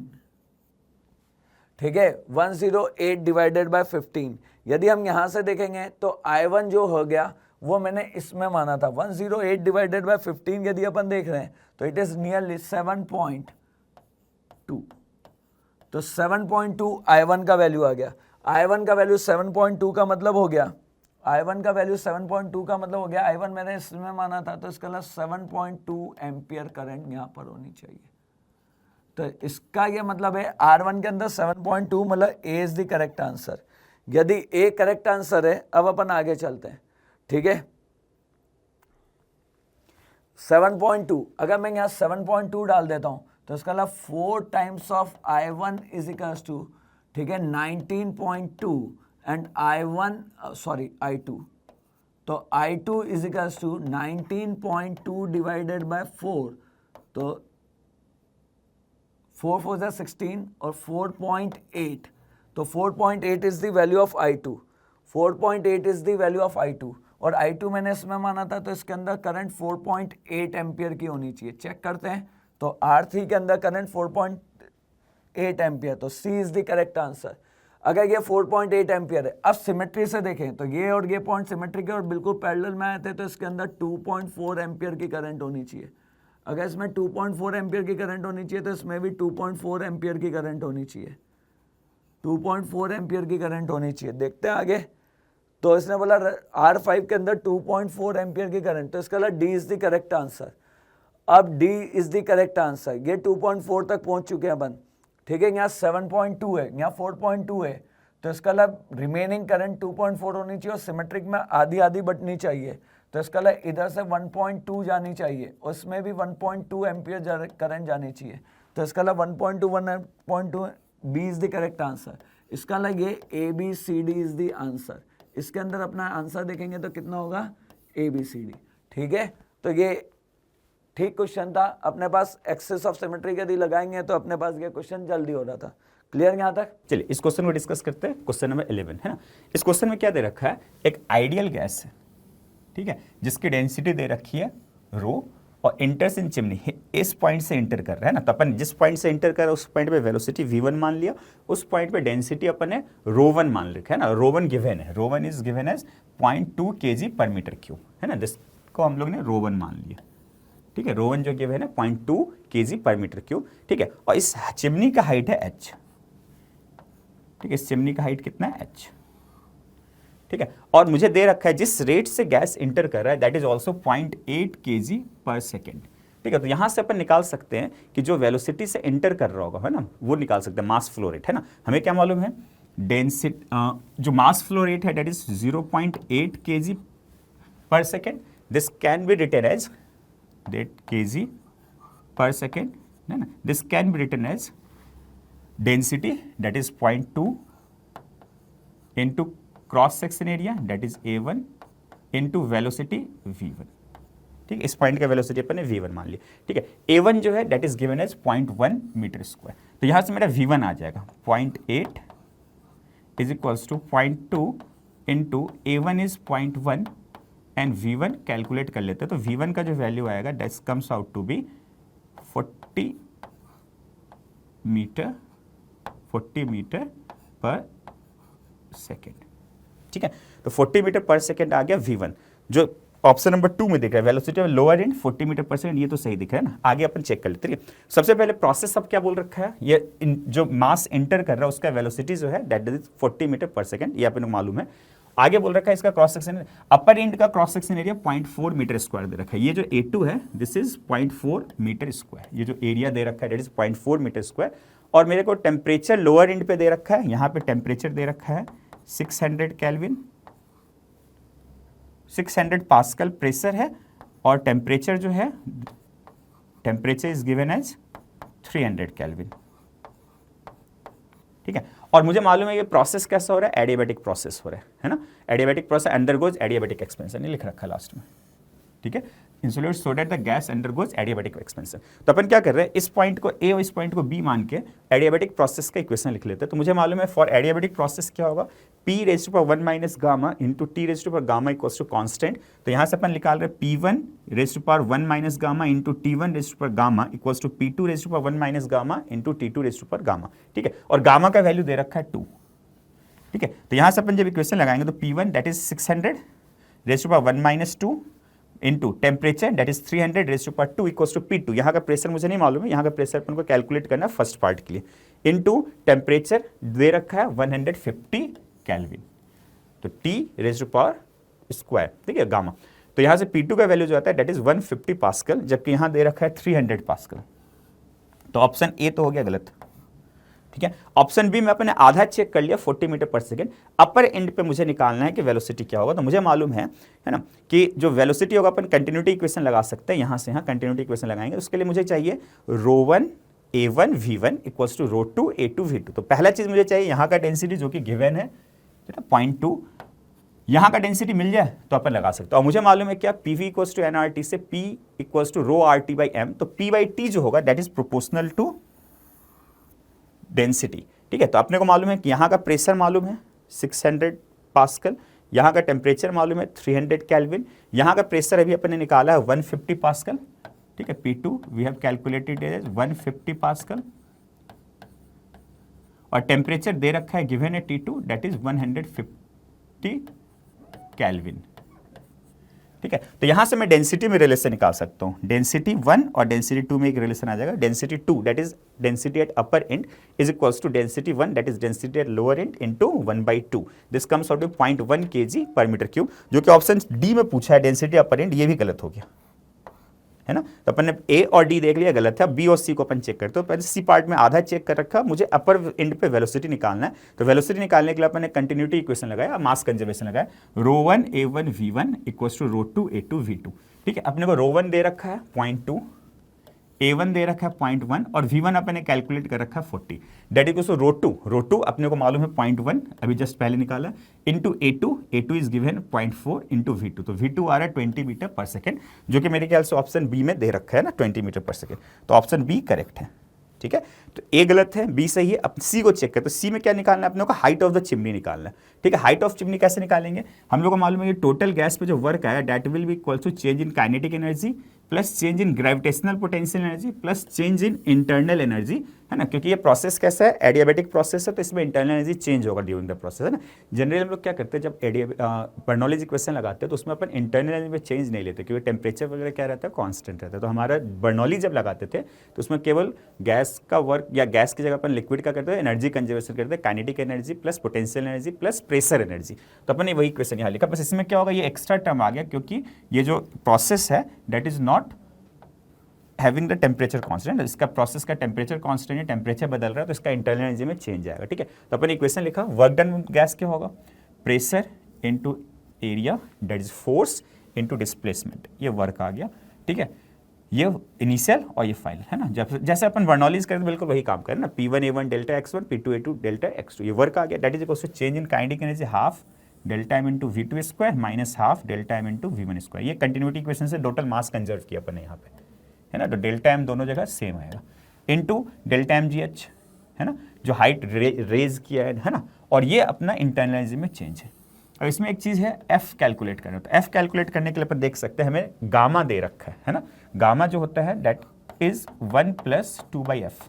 ठीक है, 108 डिवाइडेड बाय 15। यदि हम यहाँ से देखेंगे तो I1 जो हो गया वो मैंने इसमें माना था, 108 डिवाइडेड बाय 15 यदि अपन देख रहे हैं तो इट इज नियरली 7.2, तो 7.2 I1 का वैल्यू आ गया। I1 का वैल्यू 7.2 का मतलब हो गया, I1 का वैल्यू 7.2 का मतलब हो गया, I1 मैंने इसमें माना था तो इसका 7.2 एम्पियर करंट यहाँ पर होनी चाहिए। तो इसका ये मतलब है R1 के अंदर 7.2 मतलब A is the correct answer. यदि A करेक्ट आंसर है, अब अपन आगे चलते हैं, ठीक है, 7.2, अगर मैं यहाँ 7.2 डाल देता हूँ तो इसका 4 times of I1 is equals to, ठीक है, 19.2 एंड I2, तो I2 is equals to 19.2 divided by 4, तो 4 4 जा 16 और 4.8, तो 4.8 is the value of I2, 4.8 is the value of I2, और I2 मैंने इसमें माना था तो इसके अंदर करंट 4.8 एम्पियर की होनी चाहिए। चेक करते हैं, तो R3 के अंदर करंट 4.8 एम्पियर, तो C is the correct answer. अगर ये 4.8 एम्पियर है, अब सिमेट्री से देखें तो ये और ये पॉइंट सिमेट्री के और बिल्कुल पैरेलल में आए थे, तो इसके अंदर 2.4 एम्पियर की करंट होनी चाहिए। अगर इसमें 2.4 एम्पियर की करंट होनी चाहिए तो इसमें भी 2.4 एम्पियर की करंट होनी चाहिए, 2.4 एम्पियर की करंट होनी चाहिए। देखते हैं आगे, तो इसने बोला R5 के अंदर 2.4 एम्पियर की करंट, तो इसका D is the correct answer. अब D is the correct answer, ये 2.4 तक पहुंच चुके हैं अपन, ठीक है, यहाँ 7.2 है, यहाँ 4.2 है, तो इसका रिमेनिंग करंट 2.4 होनी चाहिए और सिमेट्रिक में आधी आधी बटनी चाहिए, तो इसका इधर से 1.2 जानी चाहिए, उसमें भी 1.2 एम्पियर करंट जानी चाहिए, तो इसका 1.2 1.2 B is the correct answer. इसका ये ABCD इज द आंसर। इसके अंदर अपना आंसर देखेंगे तो कितना होगा ABCD, ठीक है, तो ये ठीक क्वेश्चन था अपने पास। एक्सेस ऑफ सिमेट्री यदि लगाएंगे तो अपने पास ये क्वेश्चन जल्दी हो रहा था। क्लियर यहाँ तक? चलिए इस क्वेश्चन को डिस्कस करते हैं। क्वेश्चन नंबर 11 है ना। इस क्वेश्चन में क्या दे रखा है, एक आइडियल गैस है, ठीक है, जिसकी डेंसिटी दे रखी है रो और इंटर्स इन चिमनी, इस पॉइंट से इंटर कर रहा है ना, तो अपन जिस पॉइंट से इंटर कर रहा है उस पॉइंट पे वेलोसिटी v1 मान लिया, उस पॉइंट पे डेंसिटी अपन ने ρ1 मान रखा है ना, ρ1 गिवन है, ρ1 is given as 0.2 kg per metre cube है ना, जिसको हम लोग ने ρ1 मान लिया, ठीक है, ρ1 जो गिवन है 0.2 kg पर मीटर क्यूब, ठीक है, और इस चिमनी का हाइट है h, ठीक है, इस चिमनी का हाइट कितना है h, ठीक है, और मुझे दे रखा है जिस रेट से गैस इंटर कर रहा है that is also 0.8 kg per second, ठीक है, तो यहां से अपन निकाल सकते हैं कि जो वेलोसिटी से इंटर कर रहा होगा है ना, वो निकाल सकते हैं, मास फ्लो रेट है ना। हमें क्या मालूम है, डेंसिटी जो मास फ्लो रेट है that is 0.8 kg per second, this can be written as that kg per second है ना, this can be written as density that is 0.2 into cross section area that is A1 into velocity V1, ठीक है, इस point का velocity अपन ने V1 मान लिया, ठीक है, A1 जो है that is given as 0.1 metre square, तो यहां से मेरा V1 आ जाएगा 0.8 is equals to 0.2 into A1 is 0.1 and V1 calculate कर लेते हैं, तो V1 का जो वैल्यू आएगा that comes out to be 40 metre per second. ठीक है, तो 40 मीटर पर सेकेंड आ गया V1, जो ऑप्शन नंबर 2 में दिख रहा है velocity of lower end 40 metre per second, ये तो सही दिख रहा है ना। आगे अपन चेक कर लेते हैं। सबसे पहले प्रोसेस अब क्या बोल रखा है, ये जो मास एंटर कर रहा है उसका वेलोसिटी जो है that is 40 metre per second, ये अपन को मालूम है। आगे बोल रखा है इसका क्रॉस सेक्शन, अपर एंड का cross section area 0.4 metre square दे रखा है। ये जो A2 है दिस इज 0.4 मीटर स्क्वायर, ये जो एरिया दे रखा है दैट इज 0.4 मीटर स्क्वायर। और मेरे को टेम्परेचर लोअर एंड पे दे रखा है, यहाँ पे टेम्परेचर दे रखा है 600 केल्विन, 600 पास्कल प्रेशर है, और टेम्परेचर जो है temperature is given as 300 kelvin. ठीक है, और मुझे मालूम है ये प्रोसेस कैसा हो रहा है, एडियाबैटिक प्रोसेस हो रहा है ना। Adiabatic process undergoes adiabatic expansion, ये लिख रखा है लास्ट में। ठीक है, insulate so that the gas undergoes adiabatic expansion. तो अपन क्या कर रहे हैं, इस पॉइंट को ए और इस पॉइंट को बी मान के एडियाबैटिक प्रोसेस का इक्वेशन लिख लेते हैं। तो मुझे मालूम है फॉर एडियाबैटिक प्रोसेस क्या होगा, P raise to power 1 minus gamma into T raise to power gamma equals to constant. तो यहाँ से अपन निकाल रहे हैं P1 raise to power 1 minus gamma into T1 raise to power gamma equals to P2 raise to power 1 minus gamma into T2 raise to power gamma. ठीक है, और गामा का वैल्यू दे रखा है 2। ठीक है, तो यहाँ से अपन जब इक्वेशन लगाएंगे तो P1 that is 600 raise to power 1 minus 2 into temperature that is 300 raise to power 2 equals to P2। यहाँ का प्रेशर मुझे नहीं मालूम है, यहाँ का प्रेशर अपन को कैलकुलेट करना है फर्स्ट पार्ट के लिए, इंटू टेम्परेचर दे रखा है 150 केल्विन, तो T raise to power square. ठीक है, गामा। तो यहाँ से P2 का वैल्यू जो आता है दैट इज 150 पास्कल, जबकि यहाँ दे रखा है 300 पास्कल। तो ऑप्शन ए तो हो गया गलत। ठीक है, ऑप्शन बी में अपने आधा चेक कर लिया 40 metre per second. Upper and पे मुझे निकालना है कि वेलोसिटी क्या होगा। तो मुझे मालूम है ना, कि जो वेलोसिटी होगा अपन कंटिन्यूटी इक्वेशन लगा सकते हैं, यहाँ से यहाँ कंटिन्यूटी इक्वेशन लगाएंगे। उसके लिए मुझे चाहिए ρ1 A1 V1 equals to ρ2 A2 V2। तो पहला चीज मुझे चाहिए यहाँ का डेंसिटी जो कि गिवन है 0.2, यहाँ का डेंसिटी मिल जाए तो अपन लगा सकते हैं। और मुझे मालूम है क्या, PV इक्वल्स टू nRT से P equals to ρRT by M। तो P बाई T जो होगा that is proportional to density. ठीक है, तो अपने को मालूम है कि यहाँ का प्रेशर मालूम है 600 पास्कल, यहाँ का टेम्परेचर मालूम है 300 केल्विन, यहाँ का प्रेशर अभी अपन ने निकाला है 150 पास्कल। ठीक है, P2 we have calculated as 150 pascal, और टेम्परेचर दे रखा है गिवन है T2 दैट इज 150 केल्विन। ठीक है, तो यहां से मैं डेंसिटी में रिलेशन निकाल सकता हूं। डेंसिटी 1 और डेंसिटी 2 में एक रिलेशन आ जाएगा। Density 2 that is density at upper end is equals to density 1 that is density at lower end into 1/2। This comes out to 0.1 kg per metre cube, जो कि ऑप्शन डी में पूछा है डेंसिटी अपर एंड, ये भी गलत हो गया है ना। तो अपन ने ए और डी देख लिया गलत है, बी और सी को अपन चेक करते हो। पहले सी पार्ट में आधा चेक कर रखा, मुझे अपर एंड पे वेलोसिटी निकालना है। तो वेलोसिटी निकालने के लिए अपन ने कंटिन्यूटी इक्वेशन लगाया, मास कंजर्वेशन लगाया, ρ1 A1 V1 equals to ρ2 A2 V2। ठीक है, अपने को ρ1 दे रखा है 0.2, A1 दे रखा है 0.1 और V1 अपन ने कैलकुलेट कर रखा है 40, दैट इक्वल्स टू ρ2 अपने को मालूम है 0.1 अभी जस्ट पहले निकाला, into A2 is given 0.4 into V2। तो V2 आ रहा है 20 मीटर पर सेकेंड, जो कि मेरे ख्याल से ऑप्शन बी में दे रखा है ना 20 मीटर पर सेकेंड। तो ऑप्शन बी करेक्ट है। ठीक है, तो ए गलत है, बी सही है। अब सी को चेक कर, तो सी में क्या निकालना है अपने को, हाइट ऑफ द चिमनी निकालना है। ठीक है, हाइट ऑफ चिमनी कैसे निकालेंगे, हम लोग को मालूम है कि टोटल गैस पे जो वर्क आया that will be equal to change in kinetic energy plus change in gravitational potential energy plus change in internal energy, है ना। क्योंकि ये प्रोसेस कैसा है, एडियाबैटिक प्रोसेस है, तो इसमें इंटरनल एनर्जी चेंज होगा ड्यूरिंग द प्रोसेस, है ना। जनरली हम लोग क्या करते हैं, जब बर्नौलीज इक्वेशन लगाते हैं तो उसमें अपन इंटरनल एनर्जी में चेंज नहीं लेते, क्योंकि टेम्परेचर वगैरह क्या रहता है, कांस्टेंट रहता है। तो हमारा बर्नौली जब लगाते थे तो उसमें केवल गैस का वर्क या गैस की जगह अपन लिक्विड का करते हैं, एनर्जी कंजर्वेशन करते हैं, kinetic energy plus potential energy plus pressure energy. तो अपन ने वही इक्वेशन यहाँ लिखा, बस इसमें क्या होगा, ये एक्स्ट्रा टर्म आ गया क्योंकि ये जो प्रोसेस है that is not having the temperature constant. इसका प्रोसेस का टेम्परेचर कांस्टेंट है, टेम्परेचर बदल रहा है तो इसका इंटरनल एनर्जी में चेंज आएगा। ठीक है, तो अपन इक्वेशन लिखा, वर्क डन गैस क्या होगा, pressure into area that is force into displacement, ये वर्क आ गया। ठीक है, ये इनिशियल और ये फाइनल, है ना। जब जैसे अपन बर्नौलीज करते बिल्कुल वही काम करें ना, P1 A1 delta x1 P2 A2 delta x2, ये वर्क आ गया। That is equal to change in kinetic energy half delta m into V2 square minus half delta m into V1 square. ये कंटिन्यूटी इक्वेशन से total mass conserve किया अपन ने यहाँ पे, है ना। तो डेल्टा m दोनों जगह सेम आएगा इंटू डेल्टा mgh, है ना, जो हाइट रेज किया है ना। और ये अपना इंटरनल एनर्जी में चेंज है। और इसमें एक चीज़ है एफ कैलकुलेट करना। तो एफ कैलकुलेट करने के लिए अपन देख सकते हैं हमें गामा दे रखा है ना। गामा जो होता है दैट इज 1 + 2/f,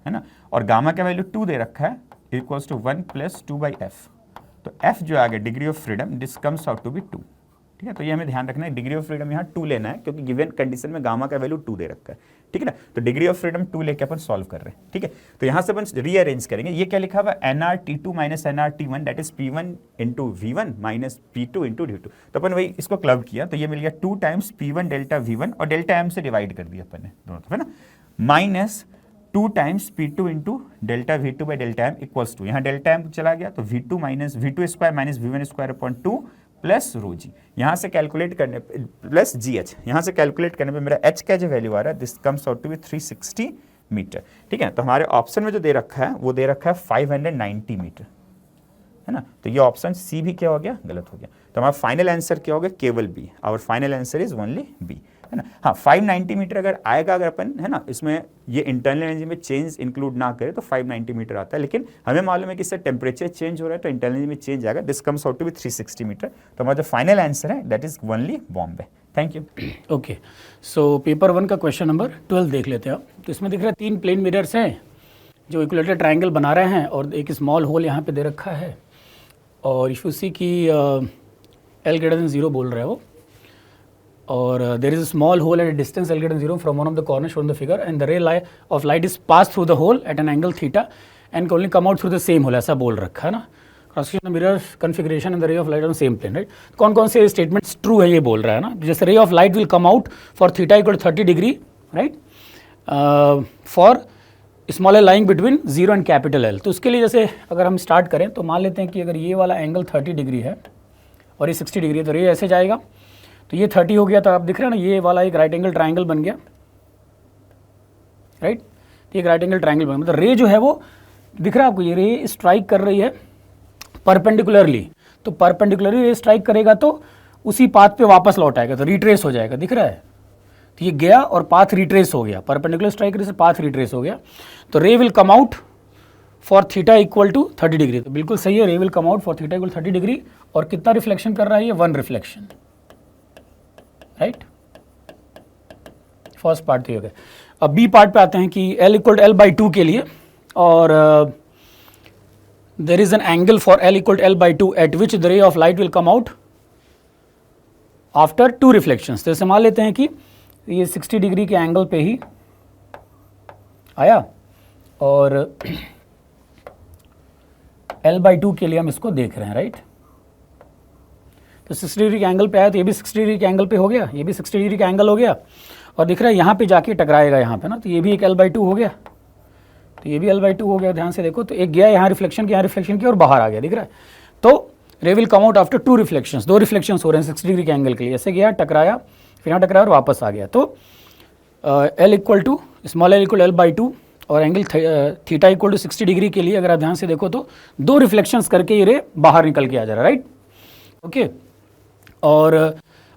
है ना। और गामा का वैल्यू 2 दे रखा है इक्वल्स टू 1 + 2/f। तो f जो आ गया degree of freedom, this comes out to be 2। ठीक है, तो ये हमें ध्यान रखना है, डिग्री ऑफ फ्रीडम यहाँ 2 लेना है क्योंकि गिवन कंडीशन में गामा का वैल्यू 2 दे रखा है। ठीक है ना, तो डिग्री ऑफ फ्रीडम 2 लेके अपन सॉल्व कर रहे हैं। ठीक है, तो यहाँ से अपन रीअरेंज करेंगे। ये क्या लिखा हुआ है, nRT2 - nRT1 that is P1 × V1 - P2 × D2। तो अपन वही इसको क्लब किया तो ये मिल गया 2 टाइम्स P1 डेल्टा V1 और डेल्टा m से डिवाइड कर दिया अपन ने दोनों तरफ, है ना, minus 2 times P2 × delta V2 by delta m equals to, यहाँ डेल्टा m चला गया तो V2 - V2² - V1² / 2 प्लस रो जी, यहाँ से कैलकुलेट करने पे प्लस GH, यहाँ से कैलकुलेट करने पे मेरा H का जो वैल्यू आ रहा है this comes out to be 360 metre. ठीक है, तो हमारे ऑप्शन में जो दे रखा है वो दे रखा है 590 मीटर, है ना। तो ये ऑप्शन सी भी क्या हो गया, गलत हो गया। तो हमारा फाइनल आंसर क्या हो गया, केवल B. Our final answer is only B, है ना। हाँ, 590 मीटर अगर आएगा, अगर अपन, है ना, इसमें ये इंटरनल एनर्जी में चेंज इंक्लूड ना करे तो 590 मीटर आता है, लेकिन हमें मालूम है कि इससे टेम्परेचर चेंज हो रहा है तो इंटरनल एनर्जी में चेंज आएगा। This comes out to be 360 metre. तो हमारा जो फाइनल आंसर है that is only Bombay. Thank you. Okay, so paper 1 का क्वेश्चन नंबर 12 देख लेते हैं। तो इसमें दिख रहा है 3 प्लेन मिरर्स हैं जो इक्विलेटरल ट्रायंगल बना रहे हैं और एक स्मॉल होल यहाँ पे दे रखा है और इफ यू सी की L greater than 0 बोल रहा है वो, और there is a small hole at a distance L greater than 0 from one of the corners shown in the figure and the ray of light is passed through the hole at an angle theta and can only come out through the same hole, ऐसा बोल रखा है ना। Cross section mirror configuration and the ray of light on same plane, right. कौन कौन से statements true है ये बोल रहा है ना। जैसे रे of light will come out for theta equal 30 degree, right, for small L lying between 0 and capital L। तो उसके लिए जैसे अगर हम स्टार्ट करें तो मान लेते हैं कि अगर ये वाला एंगल 30 डिग्री है और ये 60 डिग्री है तो रे ऐसे जाएगा, तो ये 30 हो गया। तो आप दिख रहे हैं ना, ये वाला एक राइट एंगल ट्राइंगल बन गया, राइट। तो एक राइट एंगल ट्राइंगल बन गया, मतलब रे जो है वो दिख रहा है आपको, ये रे स्ट्राइक कर रही है परपेंडिकुलरली। तो परपेंडिकुलरली रे स्ट्राइक करेगा तो उसी पाथ पे वापस लौट आएगा, तो रिट्रेस हो जाएगा, दिख रहा है। तो ये गया और पाथ रिट्रेस हो गया, परपेंडिकुलर स्ट्राइक करने से पाथ रिट्रेस हो गया। तो ray will come out for theta equal to 30 degree. तो बिल्कुल सही है, ray will come out for theta equal 30 degree. और कितना रिफ्लेक्शन कर रहा है ये, 1 रिफ्लेक्शन, राइट। फर्स्ट पार्ट तो हो गया। अब बी पार्ट पे आते हैं कि L इक्वल टू L/2 के लिए, और there is an angle for L equal to L/2 at which the ray of light will come out after 2 reflections. तो जैसे मान लेते हैं कि ये 60 डिग्री के एंगल पे ही आया और L/2 के लिए हम इसको देख रहे हैं, राइट। तो 60 डिग्री के एंगल पे आया तो ये भी 60 डिग्री के एंगल पे हो गया, ये भी 60 डिग्री का एंगल हो गया, और दिख रहा है यहाँ पे जाके टकराएगा यहाँ पे ना, तो ये भी एक L/2 हो गया, तो ये भी L/2 हो गया। ध्यान से देखो, तो एक गया यहाँ रिफ्लेक्शन की और बाहर आ गया, दिख रहा है। तो ray will come out after 2 reflections, 2 reflections हो रहे हैं 60 डिग्री के एंगल के लिए। ऐसे गया, टकराया, फिर यहाँ टकराया और वापस आ गया। तो L equal to small L equal L/2 और angle theta equal to 60 degree के लिए अगर आप ध्यान से देखो तो 2 रिफ्लेक्शंस करके ये रे बाहर निकल के आ जा रहा है, राइट, ओके। और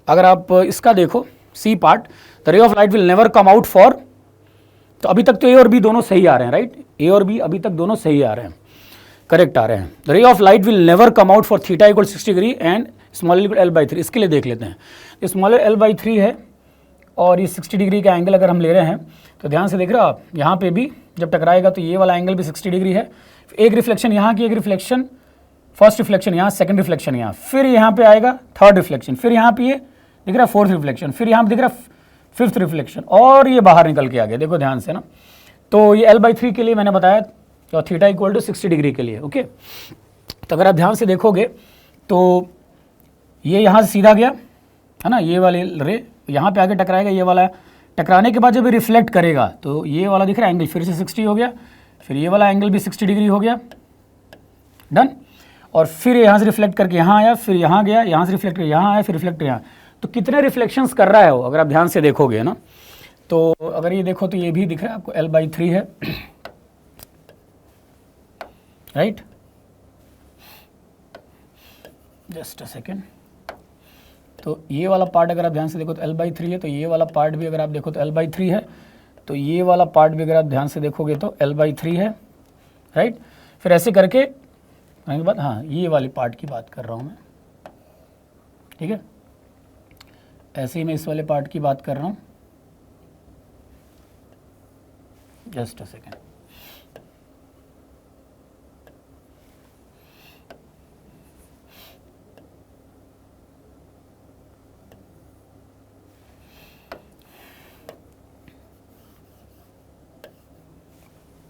अगर आप इसका देखो C part, the ray of light will never come out for, तो अभी तक तो ए और बी दोनों सही आ रहे हैं, राइट। ए और बी अभी तक दोनों सही आ रहे हैं, करेक्ट आ रहे हैं। The ray of light will never come out for theta equal 60 degree and small equal L/3। इसके लिए देख लेते हैं, स्मॉल L/3 है और ये 60 डिग्री का एंगल अगर हम ले रहे हैं तो ध्यान से देख रहे हो आप, यहाँ पे भी जब टकराएगा तो ये वाला एंगल भी 60 डिग्री है। एक रिफ्लेक्शन यहाँ की, एक रिफ्लेक्शन, फर्स्ट रिफ्लेक्शन यहाँ, सेकंड रिफ्लेक्शन यहाँ, फिर यहाँ पे आएगा थर्ड रिफ्लेक्शन, फिर यहाँ पे ये दिख रहा है फोर्थ रिफ्लेक्शन, फिर यहाँ पे दिख रहा है फिफ्थ रिफ्लेक्शन, और ये बाहर निकल के आ गया, देखो ध्यान से ना। तो ये L/3 के लिए मैंने बताया, और थीटा इक्वल टू 60 डिग्री के लिए, ओके। तो अगर आप ध्यान से देखोगे तो ये यहाँ से सीधा गया, है ना, ये वाले रे यहाँ पे आके टकराएगा, ये वाला टकराने के बाद जब ये रिफ्लेक्ट करेगा तो ये वाला दिख रहा है एंगल फिर से 60 हो गया, फिर ये वाला एंगल भी 60 डिग्री हो गया, डन। और फिर यहाँ से रिफ्लेक्ट करके यहाँ आया, फिर यहाँ गया, यहाँ से रिफ्लेक्ट करके यहाँ आया, फिर रिफ्लेक्ट यहाँ। तो कितने रिफ्लेक्शंस कर रहा है वो, अगर आप ध्यान से देखोगे ना, तो अगर ये देखो तो ये भी दिख रहा है आपको L/3 है, राइट। Just a second. तो ये वाला पार्ट अगर आप ध्यान से देखो तो L/3 है, तो ये वाला पार्ट भी अगर आप देखो तो L/3 है, तो ये वाला पार्ट भी अगर आप ध्यान से देखोगे तो L/3 है, राइट। फिर ऐसे करके करने के बाद हाँ ये वाली पार्ट की बात कर रहा हूँ मैं, ठीक है। ऐसे ही मैं इस वाले पार्ट की बात कर रहा हूँ, जस्ट अ सेकेंड।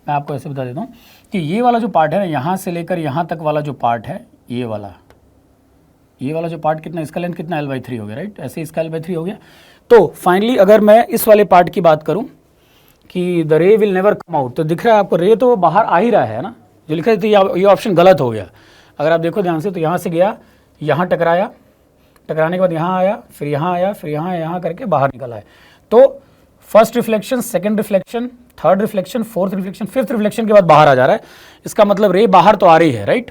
मैं आपको ऐसे बता देता हूँ कि ये वाला जो पार्ट है ना, यहाँ से लेकर यहाँ तक वाला जो पार्ट है, ये वाला जो पार्ट कितना, इसका लेंथ कितना L/3 हो गया, राइट। ऐसे इसका L/3 हो गया। तो फाइनली अगर मैं इस वाले पार्ट की बात करूँ कि द रे विल नेवर कम आउट, तो दिख रहा है आपको रे तो बाहर आ ही रहा है ना, जो लिखा है, तो ये ऑप्शन गलत हो गया। अगर आप देखो ध्यान से, तो यहाँ से गया, यहाँ टकराया, टकराने के बाद यहाँ आया, फिर यहाँ आया, फिर यहाँ करके बाहर निकल आया। तो first reflection, second reflection, third reflection, fourth reflection, fifth reflection के बाद बाहर आ जा रहा है। इसका मतलब रे बाहर तो आ रही है, राइट।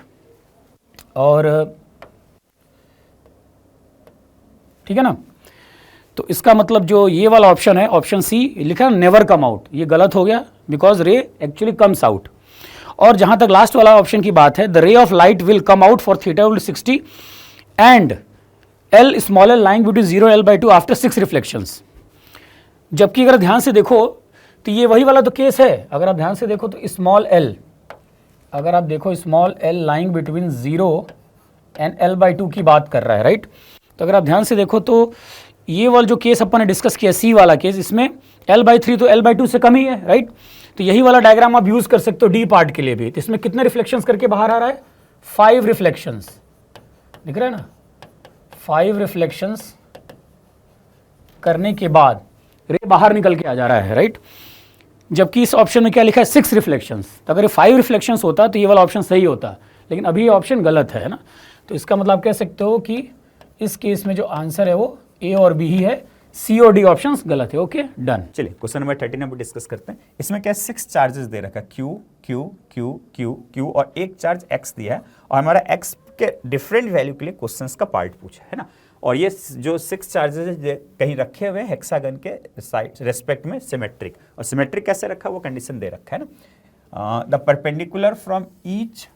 और ठीक है ना, तो इसका मतलब जो ये वाला ऑप्शन है, ऑप्शन सी लिखा है नेवर कम आउट, ये गलत हो गया, बिकॉज रे एक्चुअली कम्स आउट। और जहां तक लास्ट वाला ऑप्शन की बात है, the ray of light will come out for theta will 60 and L smaller lying between 0 L/2 after 6 reflections. जबकि अगर ध्यान से देखो तो ये वही वाला तो केस है। अगर आप ध्यान से देखो तो स्मॉल एल, अगर आप देखो small L lying between 0 and L/2 की बात कर रहा है, राइट। तो अगर आप ध्यान से देखो तो ये वाला जो केस अपन ने डिस्कस किया, सी वाला केस, इसमें L/3 तो L/2 से कम ही है, राइट। तो यही वाला डायग्राम आप यूज कर सकते हो डी पार्ट के लिए भी। तो इसमें कितने रिफ्लेक्शंस करके बाहर आ रहा है, 5 रिफ्लेक्शंस, दिख रहा है ना, 5 रिफ्लेक्शंस करने के बाद रे बाहर निकल के आ जा रहा है, राइट। जबकि इस ऑप्शन में क्या लिखा है, 6 रिफ्लेक्शंस। तो अगर ये 5 रिफ्लेक्शंस होता तो ये वाला ऑप्शन सही होता, लेकिन अभी ये ऑप्शन गलत है ना। तो इसका मतलब कह सकते हो कि इस केस में जो आंसर है वो ए और बी ही है, सी और डी ऑप्शंस गलत है। Okay, done. चलिए क्वेश्चन नंबर 13 नंबर डिस्कस करते हैं। इसमें क्या 6 चार्जेस दे रखा है, Q Q Q Q Q, और एक चार्ज एक्स दिया है, और हमारा एक्स के डिफरेंट वैल्यू के लिए क्वेश्चंस का पार्ट पूछा है ना। और ये जो 6 चार्जेस कहीं रखे हुए हैं हेक्सागन के साइड रेस्पेक्ट में सिमेट्रिक, और सिमेट्रिक कैसे रखा वो कंडीशन दे रखा है ना। The perpendicular from each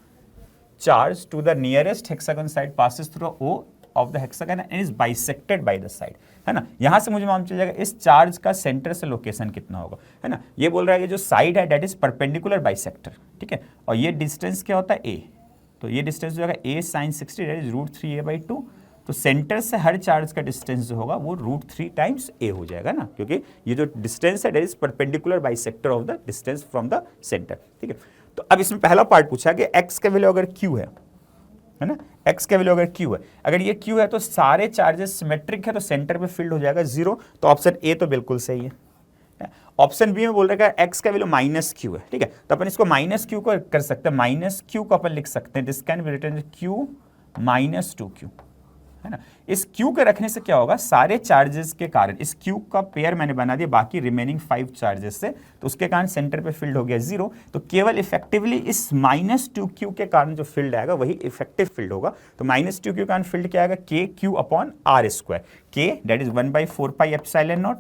charge to the nearest hexagon side passes through O of the hexagon and is bisected by the side, है ना। यहां से मुझे मालूम चल जाएगा इस चार्ज का सेंटर से लोकेशन कितना होगा, है ना। ये बोल रहा है कि जो साइड है दैट इज परपेंडिकुलर बाइसेक्टर, ठीक है। और ये डिस्टेंस क्या होता है, ए, तो ये डिस्टेंस जो होगा a sin 60 that is √3a/2। तो सेंटर से हर चार्ज का डिस्टेंस जो होगा वो √3 टाइम्स a हो जाएगा ना, क्योंकि ये जो डिस्टेंस है that is perpendicular bisector of the distance from the centre, ठीक है। तो अब इसमें पहला पार्ट पूछा कि x का वैल्यू अगर q है ना, x का वैल्यू अगर q है, अगर ये q है तो सारे चार्जेस सिमेट्रिक है, तो सेंटर पे फील्ड हो जाएगा 0। तो ऑप्शन ए तो बिल्कुल सही है। ऑप्शन बी में बोल रहा है x का वैल्यू -q है, ठीक है। तो अपन इसको -q को कर सकते हैं, -q को अपन लिख सकते हैं, this can be written q -2q, है ना। इस q के रखने से क्या होगा, सारे चार्जेस के कारण इस q का पेयर मैंने बना दिया बाकी रिमेनिंग 5 चार्जेस से, तो उसके कारण सेंटर पे फील्ड हो गया 0। तो केवल इफेक्टिवली इस -2q के कारण जो फील्ड आएगा वही इफेक्टिव फील्ड होगा। तो -2q के कारण फील्ड क्या आएगा, kq/r², k that is 1/4πε0,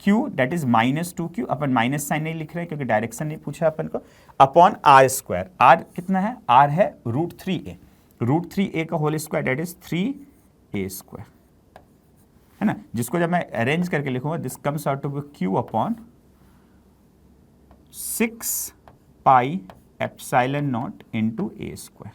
q that is -2q, अपन माइनस साइन नहीं लिख रहे हैं क्योंकि डायरेक्शन नहीं पूछा अपन को, अपॉन r²। r कितना है, r है √3a, √3a का whole square that is 3a², है ना। जिसको जब मैं अरेंज करके लिखूंगा this comes out to be q/6πε0 a²,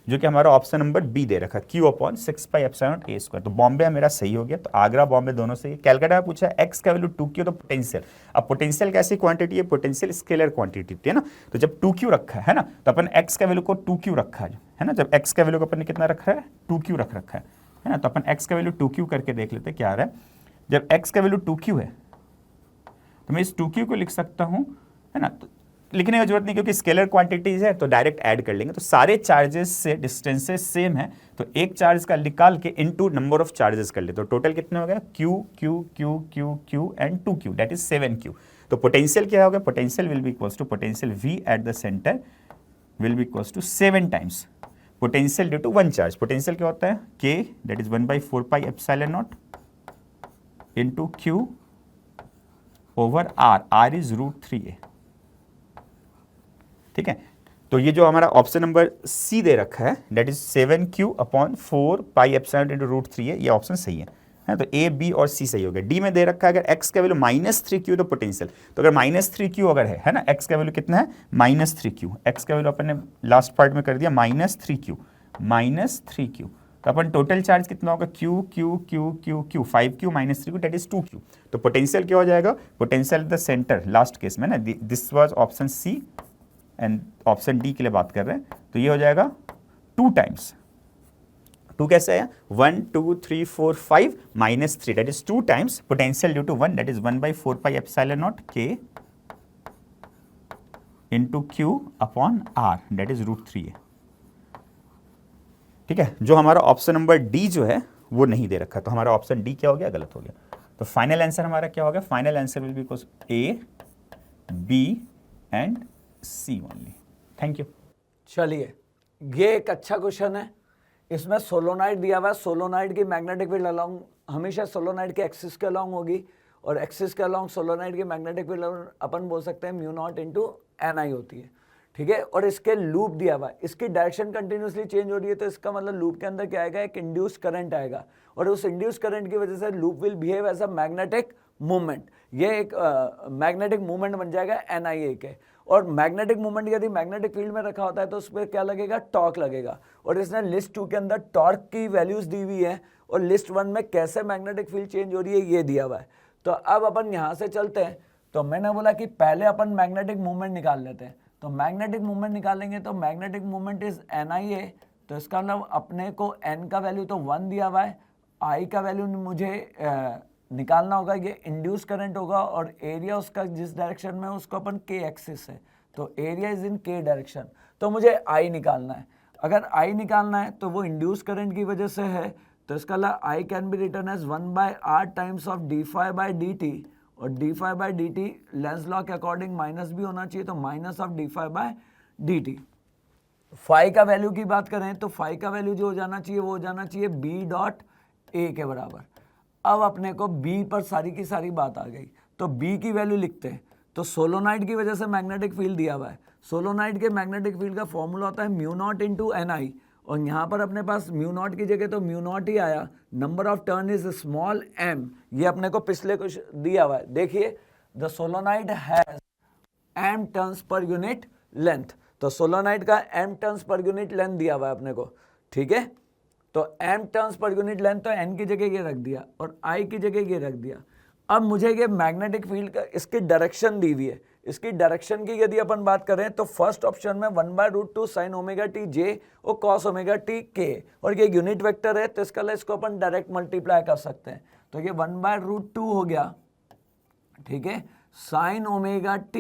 जो कि हमारा ऑप्शन नंबर बी दे रखा, q/6πε0 a²। तो बॉम्बे मेरा सही हो गया, तो आगरा बॉम्बे दोनों सही है। कैलकाटा में पूछा x का वैल्यू 2q, तो पोटेंशियल, अब पोटेंशियल कैसी क्वांटिटी है, पोटेंशियल स्केलर क्वांटिटी है ना। तो जब 2q रखा है ना, तो अपन x का वैल्यू को 2q रखा है ना। जब x का वैल्यू को अपन ने कितना रखा है, 2q रखा है ना। तो अपन x का वैल्यू 2q करके देख लेते क्या आ रहा है। जब x का वैल्यू 2q है तो मैं इस 2q को लिख सकता हूं, है ना। तो लिखने की जरूरत नहीं क्योंकि स्केलर क्वांटिटीज है, तो डायरेक्ट ऐड कर लेंगे। तो सारे चार्जेस से डिस्टेंसेस सेम है, तो एक चार्ज का निकाल के इनटू नंबर ऑफ चार्जेस कर ले, तो टोटल कितने हो गया, q q q q q and 2q that is 7q। तो पोटेंशियल क्या हो गया, potential will be equals to potential v at the centre will be equals to 7 times potential due to one charge. Potential क्या होता है, k that is 1/4πε0 into q over r, r is √3a, ठीक है। तो ये जो हमारा option number C दे रखा है दैट इज 7q/4πε/√3 है, ये ऑप्शन सही है तो ए बी और सी सही हो गया। डी में दे रखा है अगर x का वैल्यू -3q तो पोटेंशियल, तो अगर -3q अगर है ना, x का वैल्यू कितना है -3q, x का वैल्यू अपन ने लास्ट पार्ट में कर दिया -3q, तो अपन टोटल चार्ज कितना होगा q q q q q 5q -3q दैट इज 2q। तो पोटेंशियल क्या हो जाएगा, potential the centre last case में ना, this was option C and option D के लिए बात कर रहे हैं, तो ये हो जाएगा 2 टाइम्स, 2 कैसे है 1 2 3 4 5 -3 that is 2 times potential due to 1 that is 1/4πε0 k into q upon r that is √3 है। ठीक है, जो हमारा ऑप्शन नंबर डी जो है वो नहीं दे रखा, तो हमारा ऑप्शन डी क्या हो गया, गलत हो गया। तो फाइनल आंसर हमारा क्या हो गया, final answer will be A B and C only. Thank you. चलिए, ये एक अच्छा क्वेश्चन है। इसमें सोलोनाइड दिया हुआ है, सोलोनाइड की मैग्नेटिक फील्ड अलोंग हमेशा सोलोनाइड के एक्सिस के अलोंग होगी, और एक्सिस के अलोंग सोलोनाइड की मैग्नेटिक फील्ड अपन बोल सकते हैं μ0 × Ni होती है। ठीक है, और इसके लूप दिया हुआ है, इसकी डायरेक्शन कंटिन्यूसली चेंज हो रही है, तो इसका मतलब लूप के अंदर क्या आएगा, एक इंड्यूस करंट आएगा, और उस इंड्यूस करंट की वजह से loop will behave as a magnetic movement. ये एक मैग्नेटिक मूवमेंट बन जाएगा NiA के, और मैग्नेटिक मूवमेंट यदि मैग्नेटिक फील्ड में रखा होता है तो उस पर क्या लगेगा, टॉर्क लगेगा। और इसने लिस्ट 2 के अंदर टॉर्क की वैल्यूज दी हुई है, और लिस्ट 1 में कैसे मैग्नेटिक फील्ड चेंज हो रही है ये दिया हुआ है। तो अब अपन यहाँ से चलते हैं, तो मैंने बोला कि पहले अपन मैग्नेटिक मूवमेंट निकाल लेते हैं। तो मैग्नेटिक मूवमेंट निकालेंगे तो मैग्नेटिक मूवमेंट इज NiA, तो इसका मतलब अपने को n का वैल्यू तो 1 दिया हुआ है, I का वैल्यू मुझे निकालना होगा, ये इंड्यूस करंट होगा, और एरिया उसका जिस डायरेक्शन में उसको अपन k एक्सिस है, तो area is in k direction, तो मुझे I निकालना है। अगर I निकालना है तो वो इंड्यूस करंट की वजह से है, तो इसका मतलब I can be written as 1/r times of d∅/dt, और d∅/dt लेंस लॉ के अकॉर्डिंग माइनस भी होना चाहिए, तो माइनस ऑफ d∅/dt। फाई का वैल्यू की बात करें तो फाई का वैल्यू जो हो जाना चाहिए वो हो जाना चाहिए B.A के बराबर। अब अपने को B पर सारी की सारी बात आ गई, तो B की वैल्यू लिखते हैं। तो सोलोनाइड की वजह से मैग्नेटिक फील्ड दिया हुआ है, सोलोनाइड के मैग्नेटिक फील्ड का फॉर्मूला होता है μ0 × Ni, और यहाँ पर अपने पास μ0 की जगह तो μ0 ही आया, number of turn is small m, ये अपने को पिछले कुछ दिया हुआ है। देखिए, the solenoid has m turns per unit length, तो सोलोनाइड का m turns per unit length दिया हुआ है अपने को। ठीक है, तो m turns per unit length, तो n की जगह ये रख दिया और I की जगह ये रख दिया। अब मुझे ये मैग्नेटिक फील्ड का इसकी डायरेक्शन दी हुई है, इसकी डायरेक्शन की यदि अपन बात करें तो फर्स्ट ऑप्शन में 1/√2 sin ωt j और cos ωt k, और ये यूनिट वेक्टर है, तो इसका इसको अपन डायरेक्ट मल्टीप्लाई कर सकते हैं, तो ये 1/√2 हो गया। ठीक है, sin ωt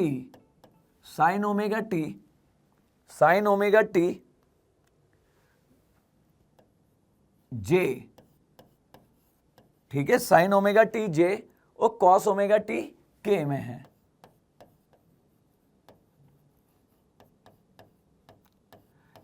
j, ठीक है, sin ωt j और cos ωt k में है।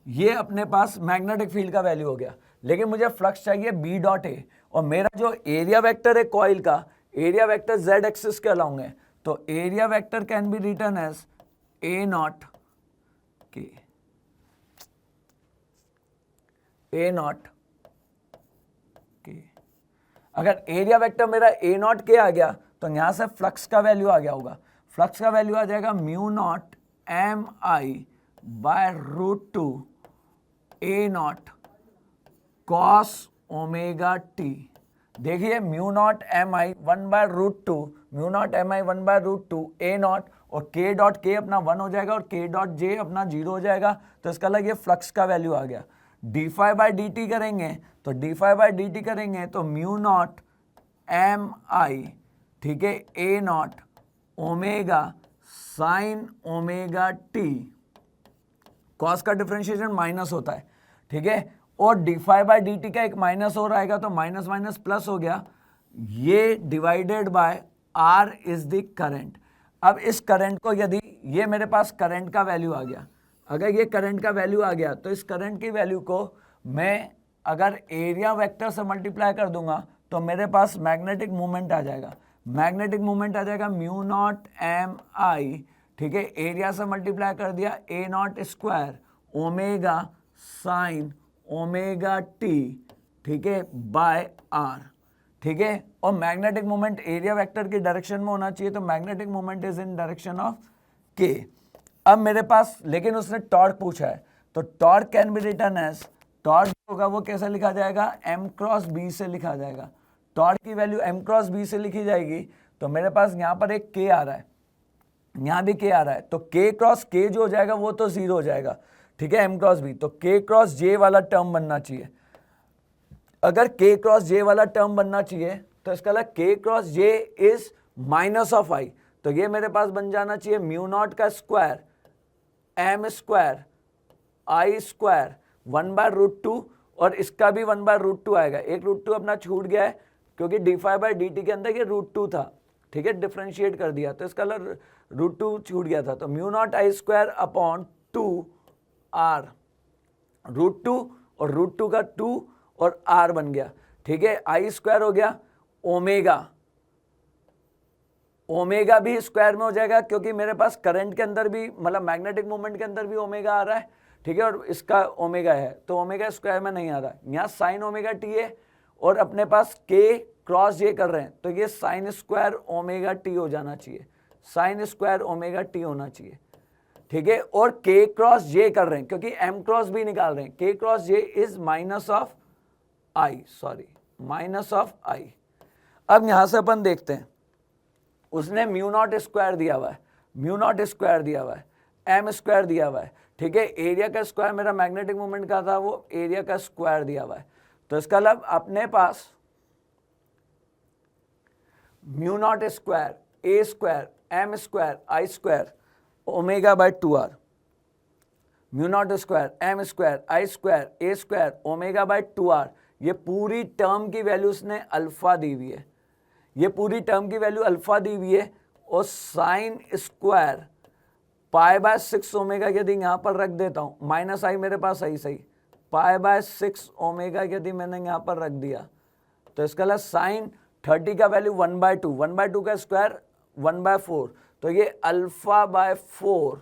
ये अपने पास मैग्नेटिक फील्ड का वैल्यू हो गया, लेकिन मुझे फ्लक्स चाहिए B.A, और मेरा जो एरिया वेक्टर है कॉइल का, एरिया वेक्टर z एक्सिस के अलोंग है, तो area vector can be written as A0 k। अगर एरिया वेक्टर मेरा A0 k आ गया तो यहां से फ्लक्स का वैल्यू आ गया होगा, फ्लक्स का वैल्यू आ जाएगा μ0 mi/√2 A0 cos ωt। देखिए, μ0 mi 1/√2 A0 और k डॉट k अपना 1 हो जाएगा और k डॉट j अपना 0 हो जाएगा, तो इसका अलग ये फ्लक्स का वैल्यू आ गया। d∅/dt करेंगे तो d∅/dt करेंगे तो μ0 mi, ठीक है, A0 omega sine ωt, cos का डिफरेंशिएशन माइनस होता है, ठीक है, और d∅/dt का एक माइनस और आएगा तो माइनस माइनस प्लस हो गया, ये divided by r is the current. अब इस करंट को यदि ये मेरे पास करंट का वैल्यू आ गया, अगर ये करंट का वैल्यू आ गया तो इस करंट की वैल्यू को मैं अगर एरिया वेक्टर से मल्टीप्लाई कर दूंगा तो मेरे पास मैग्नेटिक मूवमेंट आ जाएगा, मैग्नेटिक मूवमेंट आ जाएगा μ0 mi, ठीक है, एरिया से मल्टीप्लाई कर दिया, A naught square omega sine omega T, ठीक है, बाय आर, ठीक है। और मैग्नेटिक मोमेंट एरिया वेक्टर की डायरेक्शन में होना चाहिए, तो magnetic moment is in direction of K. अब मेरे पास लेकिन उसने टॉर्क पूछा है, तो torque can be written as, torque होगा वो कैसे लिखा जाएगा, एम क्रॉस बी से लिखा जाएगा। टॉर्क की वैल्यू एम क्रॉस बी से लिखी जाएगी, तो मेरे पास यहाँ पर एक के आ रहा है, यहाँ भी के आ रहा है, तो के क्रॉस के जो हो जाएगा वो तो 0 हो जाएगा, ठीक है, एम क्रॉस बी, तो के क्रॉस जे वाला टर्म बनना चाहिए। अगर के क्रॉस जे वाला टर्म बनना चाहिए तो इसका मतलब K cross J is minus of I, तो ये मेरे पास बन जाना चाहिए म्यू नॉट का square M square I square 1/√2, और इसका भी 1/√2 आएगा। एक √2 अपना छूट गया है क्योंकि d∅dt के अंदर ये √2 था, ठीक है, डिफ्रेंशिएट कर दिया तो इसका √2 छूट गया था, तो mu naught I square upon 2 R, √2 और √2 का 2 और आर बन गया, ठीक है। आई स्क्वायर हो गया ओमेगा, ओमेगा भी स्क्वायर में हो जाएगा क्योंकि मेरे पास करंट के अंदर भी मतलब मैग्नेटिक मोमेंट के अंदर भी ओमेगा आ रहा है, ठीक है, और इसका ओमेगा है तो ओमेगा स्क्वायर में नहीं आ रहा, यहाँ साइन ओमेगा टी है और अपने पास के क्रॉस जे कर रहे हैं तो ये साइन स्क्वायर ओमेगा टी हो जाना चाहिए, साइन स्क्वायर ओमेगा टी होना चाहिए, ठीक है। और के क्रॉस जे कर रहे हैं क्योंकि एम क्रॉस भी निकाल रहे हैं, K cross J is minus of I, sorry minus of I. अब यहां से अपन देखते हैं, उसने म्यू नॉट स्क्वायर दिया हुआ है, म्यू नॉट स्क्वायर दिया हुआ है, एम स्क्वायर दिया हुआ है, ठीक है, एरिया का स्क्वायर मेरा मैग्नेटिक मोमेंट का था वो एरिया का स्क्वायर दिया हुआ है, तो इसका मतलब अपने पास mu naught square A square M square I square omega by 2r, mu naught square M square I square A square omega by 2r, ये पूरी टर्म की वैल्यू उसने अल्फा दी हुई है, ये पूरी टर्म की वैल्यू अल्फा दी हुई है, और साइन स्क्वायर π/6 ओमेगा यदि यहाँ पर रख देता हूँ, माइनस आई मेरे पास सही π/6 ओमेगा यदि मैंने यहाँ पर रख दिया तो इसका मतलब साइन 30 का वैल्यू 1/2, 1/2 का स्क्वायर 1/4, तो ये α/4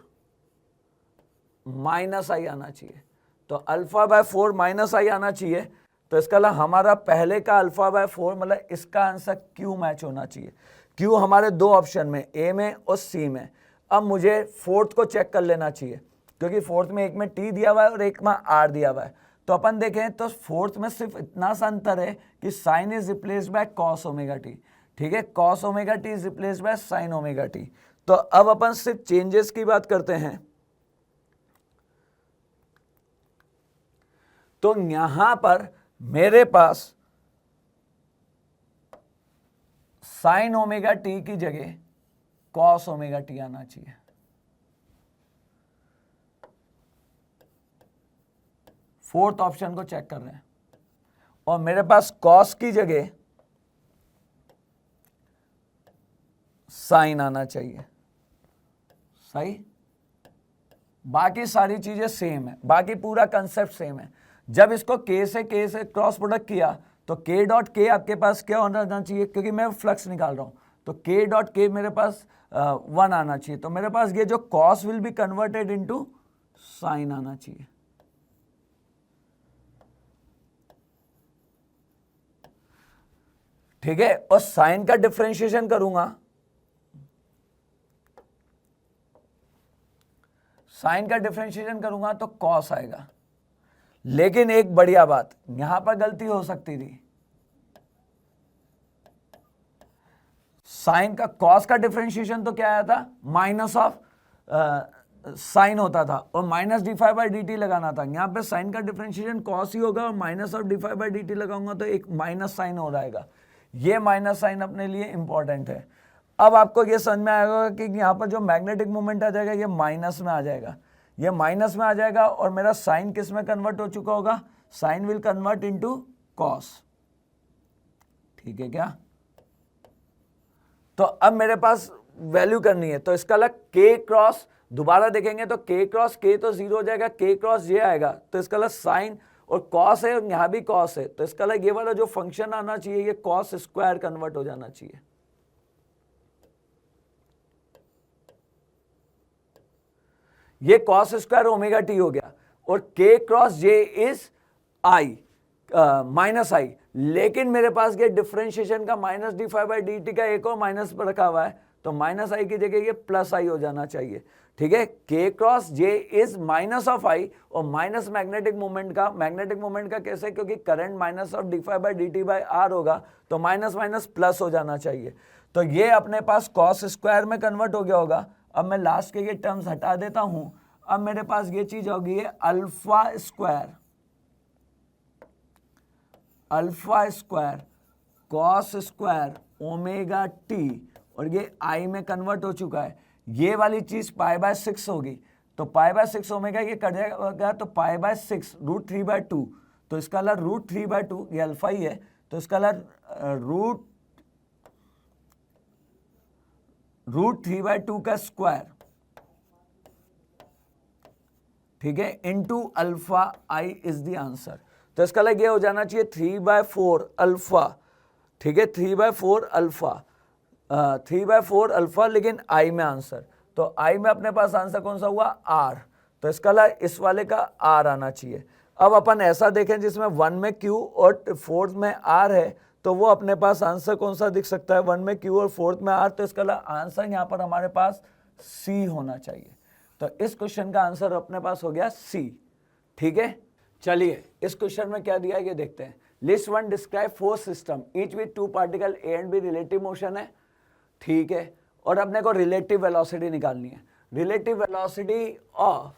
माइनस आई आना चाहिए, तो α/4 माइनस आई आना चाहिए, तो इसका मतलब हमारा पहले का α/4 मतलब इसका आंसर क्यू मैच होना चाहिए। क्यू हमारे दो ऑप्शन में, ए में और सी में। अब मुझे फोर्थ को चेक कर लेना चाहिए क्योंकि फोर्थ में एक में टी दिया हुआ है और एक में आर दिया हुआ है, तो अपन देखें तो फोर्थ में सिर्फ इतना सा अंतर है कि sine is replaced by cos omega T, ठीक है, cos omega t is replaced by sine omega t. तो अब अपन सिर्फ चेंजेस की बात करते हैं, तो यहां पर मेरे पास साइन ओमेगा टी की जगह कॉस ओमेगा टी आना चाहिए, फोर्थ ऑप्शन को चेक कर रहे हैं, और मेरे पास कॉस की जगह साइन आना चाहिए, सही। बाकी सारी चीजें सेम है, बाकी पूरा कंसेप्ट सेम है। जब इसको के से क्रॉस प्रोडक्ट किया तो के डॉट के आपके पास क्या होना चाहिए, क्योंकि मैं फ्लक्स निकाल रहा हूं, तो के डॉट के मेरे पास 1 आना चाहिए, तो मेरे पास ये जो cos will be converted into sine आना चाहिए। ठीक है, और साइन का डिफरेंशिएशन करूंगा, साइन का डिफरेंशिएशन करूंगा तो कॉस आएगा, लेकिन एक बढ़िया बात यहां पर गलती हो सकती थी, साइन का कॉस का डिफरेंशिएशन तो क्या आया था, माइनस ऑफ साइन होता था और माइनस d∅/dt लगाना था। यहां पे साइन का डिफरेंशिएशन कॉस ही होगा और माइनस ऑफ d∅/dt लगाऊंगा तो एक माइनस साइन हो जाएगा। ये माइनस साइन अपने लिए इंपॉर्टेंट है। अब आपको ये समझ में आएगा कि यहाँ पर जो मैग्नेटिक मोमेंट आ जाएगा ये माइनस में आ जाएगा, ये माइनस में आ जाएगा और मेरा साइन किस में कन्वर्ट हो चुका होगा, sine will convert into cos. ठीक है क्या, तो अब मेरे पास वैल्यू करनी है, तो इसका अलग के क्रॉस, दोबारा देखेंगे तो के क्रॉस के तो 0 हो जाएगा, के क्रॉस जे आएगा, तो इसका अलग साइन और कॉस है और यहाँ भी कॉस है, तो इसका अलग ये वाला जो फंक्शन आना चाहिए ये कॉस स्क्वायर कन्वर्ट हो जाना चाहिए। ये कॉस स्क्वायर ओमेगा टी हो गया, और K cross J is I minus I, लेकिन मेरे पास ये डिफरेंशिएशन का minus D phi by D T का एक और माइनस पर रखा हुआ है, तो माइनस आई की जगह ये प्लस आई हो जाना चाहिए। ठीक है, K cross J is minus of I, और माइनस मैग्नेटिक मोमेंट का कैसे, क्योंकि current minus of D phi by D T by R होगा, तो माइनस माइनस प्लस हो जाना चाहिए। तो ये अपने पास कॉस स्क्वायर में कन्वर्ट हो गया होगा। अब मैं लास्ट के ये टर्म्स हटा देता हूं, अब मेरे पास ये चीज होगी alpha square cos square omega T, और ये आई में कन्वर्ट हो चुका है। ये वाली चीज पाई बाय 6 होगी, तो पाई बाय 6 ओमेगा ये कट जाएगा, तो पाई बाय 6 रूट 3/2, तो इसका अलग रूट 3/2, ये अल्फा ही है, तो इसका अलग रूट 3/2 का स्क्वायर, ठीक है, into alpha I is the answer. तो इसका अलग ये हो जाना चाहिए 3/4 अल्फा, ठीक है, 3/4 अल्फा, लेकिन आई में आंसर, तो आई में अपने पास आंसर कौन सा हुआ, आर, तो इसका अलग इस वाले का आर आना चाहिए। अब अपन ऐसा देखें जिसमें 1 में क्यू और 4 में आर है, तो वो अपने पास आंसर कौन सा दिख सकता है, 1 में क्यू और 4 में आर, तो इसका आंसर यहाँ पर हमारे पास सी होना चाहिए। तो इस क्वेश्चन का आंसर अपने पास हो गया सी। ठीक है, चलिए इस क्वेश्चन में क्या दिया है ये देखते हैं। List 1 describe 4 system each with 2 particle A and B, relative motion है, ठीक है, और अपने को रिलेटिव वेलोसिटी निकालनी है, रिलेटिव वेलोसिटी ऑफ,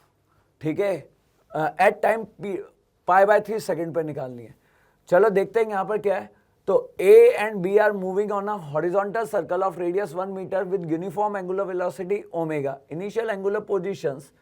ठीक है, एट टाइम π/3 सेकंड पे निकालनी है। चलो देखते हैं यहाँ पर क्या है। तो A and B are moving on a horizontal circle of radius 1 metre with uniform angular velocity omega. Initial angular positions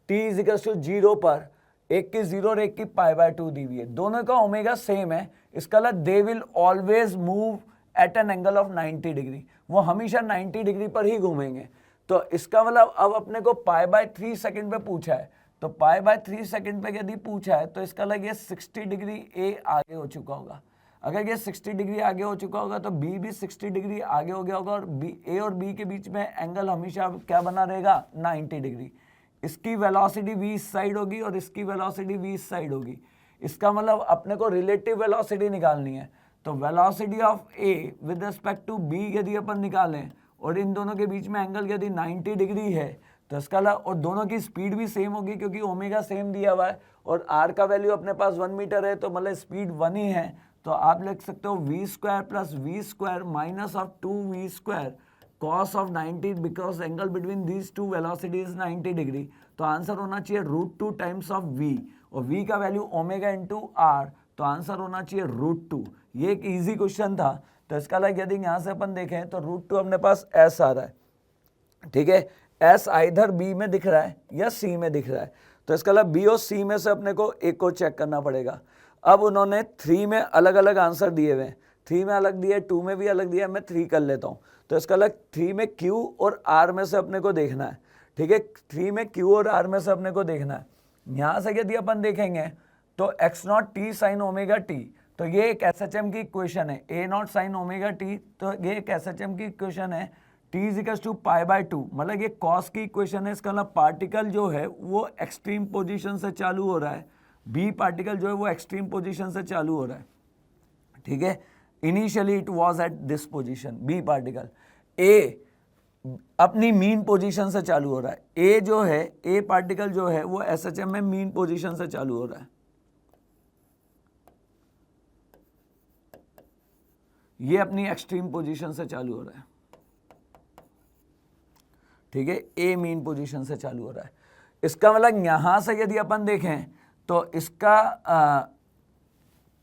t is equal to 0 पर, एक की 0 और एक की π/2 दी हुई है, दोनों का ओमेगा सेम है। इसका मतलब they will always move at an angle of 90 degree, वो हमेशा 90 डिग्री पर ही घूमेंगे। तो इसका मतलब अब अपने को π/3 सेकंड पे पूछा है, तो π/3 सेकंड पे यदि पूछा है तो इसका मतलब ये 60 डिग्री ए आगे हो चुका होगा। अगर ये 60 डिग्री आगे हो चुका होगा तो बी भी 60 डिग्री आगे हो गया होगा, और बी ए और बी के बीच में एंगल हमेशा क्या बना रहेगा, 90 डिग्री। इसकी वेलोसिटी v इस साइड होगी और इसकी वेलोसिटी v इस साइड होगी। इसका मतलब अपने को रिलेटिव वेलोसिटी निकालनी है, तो velocity of a with respect to b यदि अपन निकालें और इन दोनों के बीच में एंगल यदि 90 डिग्री है तो इसका और दोनों की स्पीड भी सेम होगी क्योंकि ओमेगा सेम दिया हुआ है और r का वैल्यू अपने पास 1 मीटर है, तो मतलब स्पीड 1 ही है। तो आप लिख सकते हो v square plus v square minus of 2v square cos of 90 because angle between these two velocity is 90 degree. तो आंसर होना चाहिए √2 टाइम्स ऑफ v, और v का वैल्यू ओमेगा इंटू आर, तो आंसर होना चाहिए √2। ये एक इजी क्वेश्चन था। तो इसका लाइक यदि यहाँ से अपन देखें तो √2 अपने पास s आ रहा है, ठीक है, s आइधर b में दिख रहा है या c में दिख रहा है, तो इसका मतलब b और c में से अपने को एक को चेक करना पड़ेगा। अब उन्होंने 3 में अलग अलग आंसर दिए हुए हैं, 3 में अलग दिया, 2 में भी अलग दिया, मैं 3 कर लेता हूँ। तो इसका अलग 3 में Q और R में से अपने को देखना है, ठीक है, 3 में Q और R में से अपने को देखना है। यहाँ से यदि अपन देखेंगे तो x0 t sine omega t, तो ये एक SHM की इक्वेशन है, a0 साइन ओमेगा t, तो ये एक SHM की इक्वेशन है, t इज इक्वल टू π/2, मतलब ये कॉस की इक्वेशन है। इसका मतलब पार्टिकल जो है वो एक्सट्रीम पोजीशन से चालू हो रहा है, b पार्टिकल जो है वो एक्सट्रीम पोजीशन से चालू हो रहा है, ठीक है। Initially it was at this position, B particle, A अपनी मीन पोजीशन से चालू हो रहा है, ए जो है, ए पार्टिकल जो है वो एसएचएम में मीन पोजीशन से चालू हो रहा है, ये अपनी एक्सट्रीम पोजीशन से चालू हो रहा है, ठीक है, ए मीन पोजीशन से चालू हो रहा है। इसका मतलब यहां से यदि अपन देखें तो इसका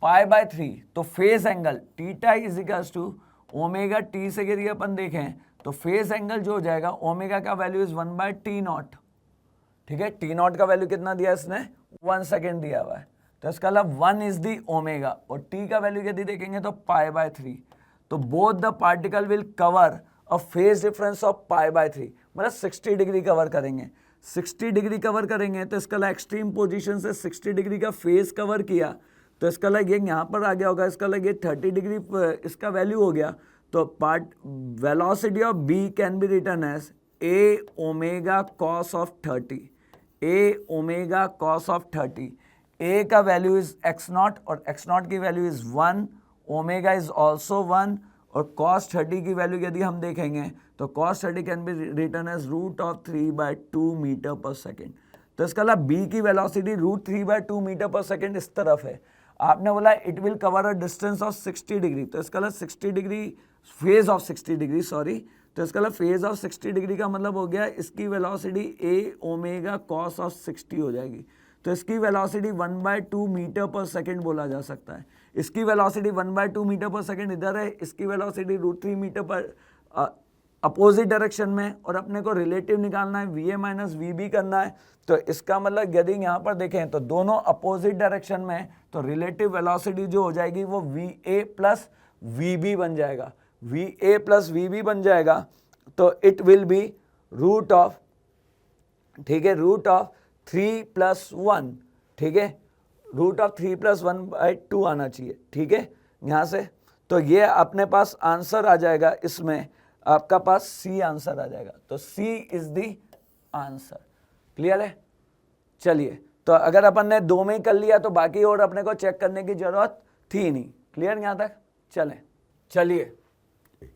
π/3, तो phase angle theta is equals to omega t से यदि अपन देखें तो फेज एंगल जो हो जाएगा, ओमेगा का वैल्यू इज 1/t0, ठीक है, t0 का वैल्यू कितना दिया इसने, 1 सेकेंड दिया हुआ है, तो इसका मतलब 1 इज दी ओमेगा, और t का वैल्यू यदि देखेंगे तो π/3, तो both the particle will cover a phase difference of π/3, मतलब 60 डिग्री कवर करेंगे, 60 डिग्री कवर करेंगे, तो इसका एक्सट्रीम पोजीशन से 60 डिग्री का फेज कवर किया, तो इसका लाइक ये यहाँ पर आ गया होगा, इसका लाइक ये 30 डिग्री इसका वैल्यू हो गया। तो part velocity of B can be written as a omega cos of 30, A omega cos of 30, A का वैल्यू इज एक्स नॉट और एक्स नॉट की value is 1, omega is also 1 और cos 30 की value यदि हम देखेंगे तो cos 30 can be written as √3/2 metre per second. तो इसका मतलब बी की वेलोसिटी √3/2 मीटर पर सेकेंड इस तरफ है। आपने बोला it will cover a distance of 60 degree, तो इसका मतलब 60 degree phase of 60 degree, sorry, तो इसका मतलब फेज ऑफ 60 डिग्री का मतलब हो गया इसकी velocity A omega cos of 60 हो जाएगी। तो इसकी वेलोसिटी 1/2 मीटर पर सेकेंड बोला जा सकता है। इसकी वेलोसिटी 1/2 मीटर पर सेकेंड इधर है, इसकी वेलोसिटी √3 मीटर पर अपोजिट डायरेक्शन में, और अपने को रिलेटिव निकालना है, VA माइनस VB करना है। तो इसका मतलब यदि यहाँ पर देखें तो दोनों अपोजिट डायरेक्शन में, तो रिलेटिव वेलोसिटी जो हो जाएगी वो VA प्लस VB बन जाएगा, VA प्लस VB बन जाएगा। तो it will be root of, ठीक है, √3 + 1, ठीक है, √3 + 1/2 आना चाहिए, ठीक है, यहाँ से। तो ये अपने पास आंसर आ जाएगा, इसमें आपका पास सी आंसर आ जाएगा। तो सी इज द आंसर। क्लियर है? चलिए, तो अगर अपन ने 2 में ही कर लिया तो बाकी और अपने को चेक करने की जरूरत थी नहीं। क्लियर यहाँ तक? चलिए,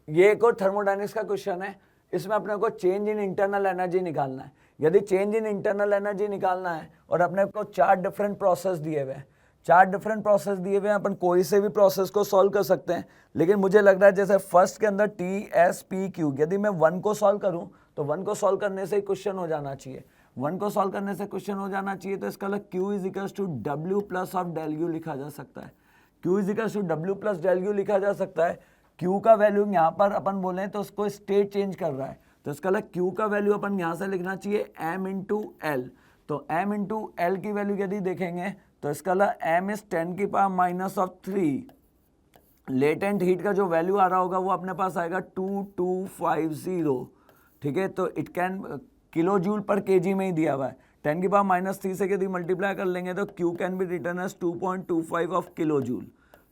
ये एक और थर्मोडायनेमिक्स का क्वेश्चन है। इसमें अपने को चेंज इन इंटरनल एनर्जी निकालना है। यदि चेंज इन इंटरनल एनर्जी निकालना है और अपने को 4 डिफरेंट प्रोसेस दिए हुए हैं, 4 डिफरेंट प्रोसेस दिए हुए हैं, अपन कोई से भी प्रोसेस को सॉल्व कर सकते हैं। लेकिन मुझे लग रहा है जैसे फर्स्ट के अंदर TSPQ, यदि मैं 1 को सॉल्व करूं तो 1 को सॉल्व करने से ही क्वेश्चन हो जाना चाहिए, 1 को सॉल्व करने से क्वेश्चन हो जाना चाहिए। तो इसका मतलब Q = W plus of del U लिखा जा सकता है, Q = W plus del U लिखा जा सकता है। Q का वैल्यू यहाँ पर अपन बोले तो उसको स्टेट चेंज कर रहा है, तो इसका मतलब Q का वैल्यू अपन यहाँ से लिखना चाहिए M × L। तो M × L की वैल्यू यदि देखेंगे तो इसका M इज 10⁻³ लेटेंट हीट का जो वैल्यू आ रहा होगा वो अपने पास आएगा 2250, ठीक है। तो इट कैन किलो जूल पर kg में ही दिया हुआ है। 10⁻³ से यदि मल्टीप्लाई कर लेंगे तो Q can be written as 2.25 of kilo joule,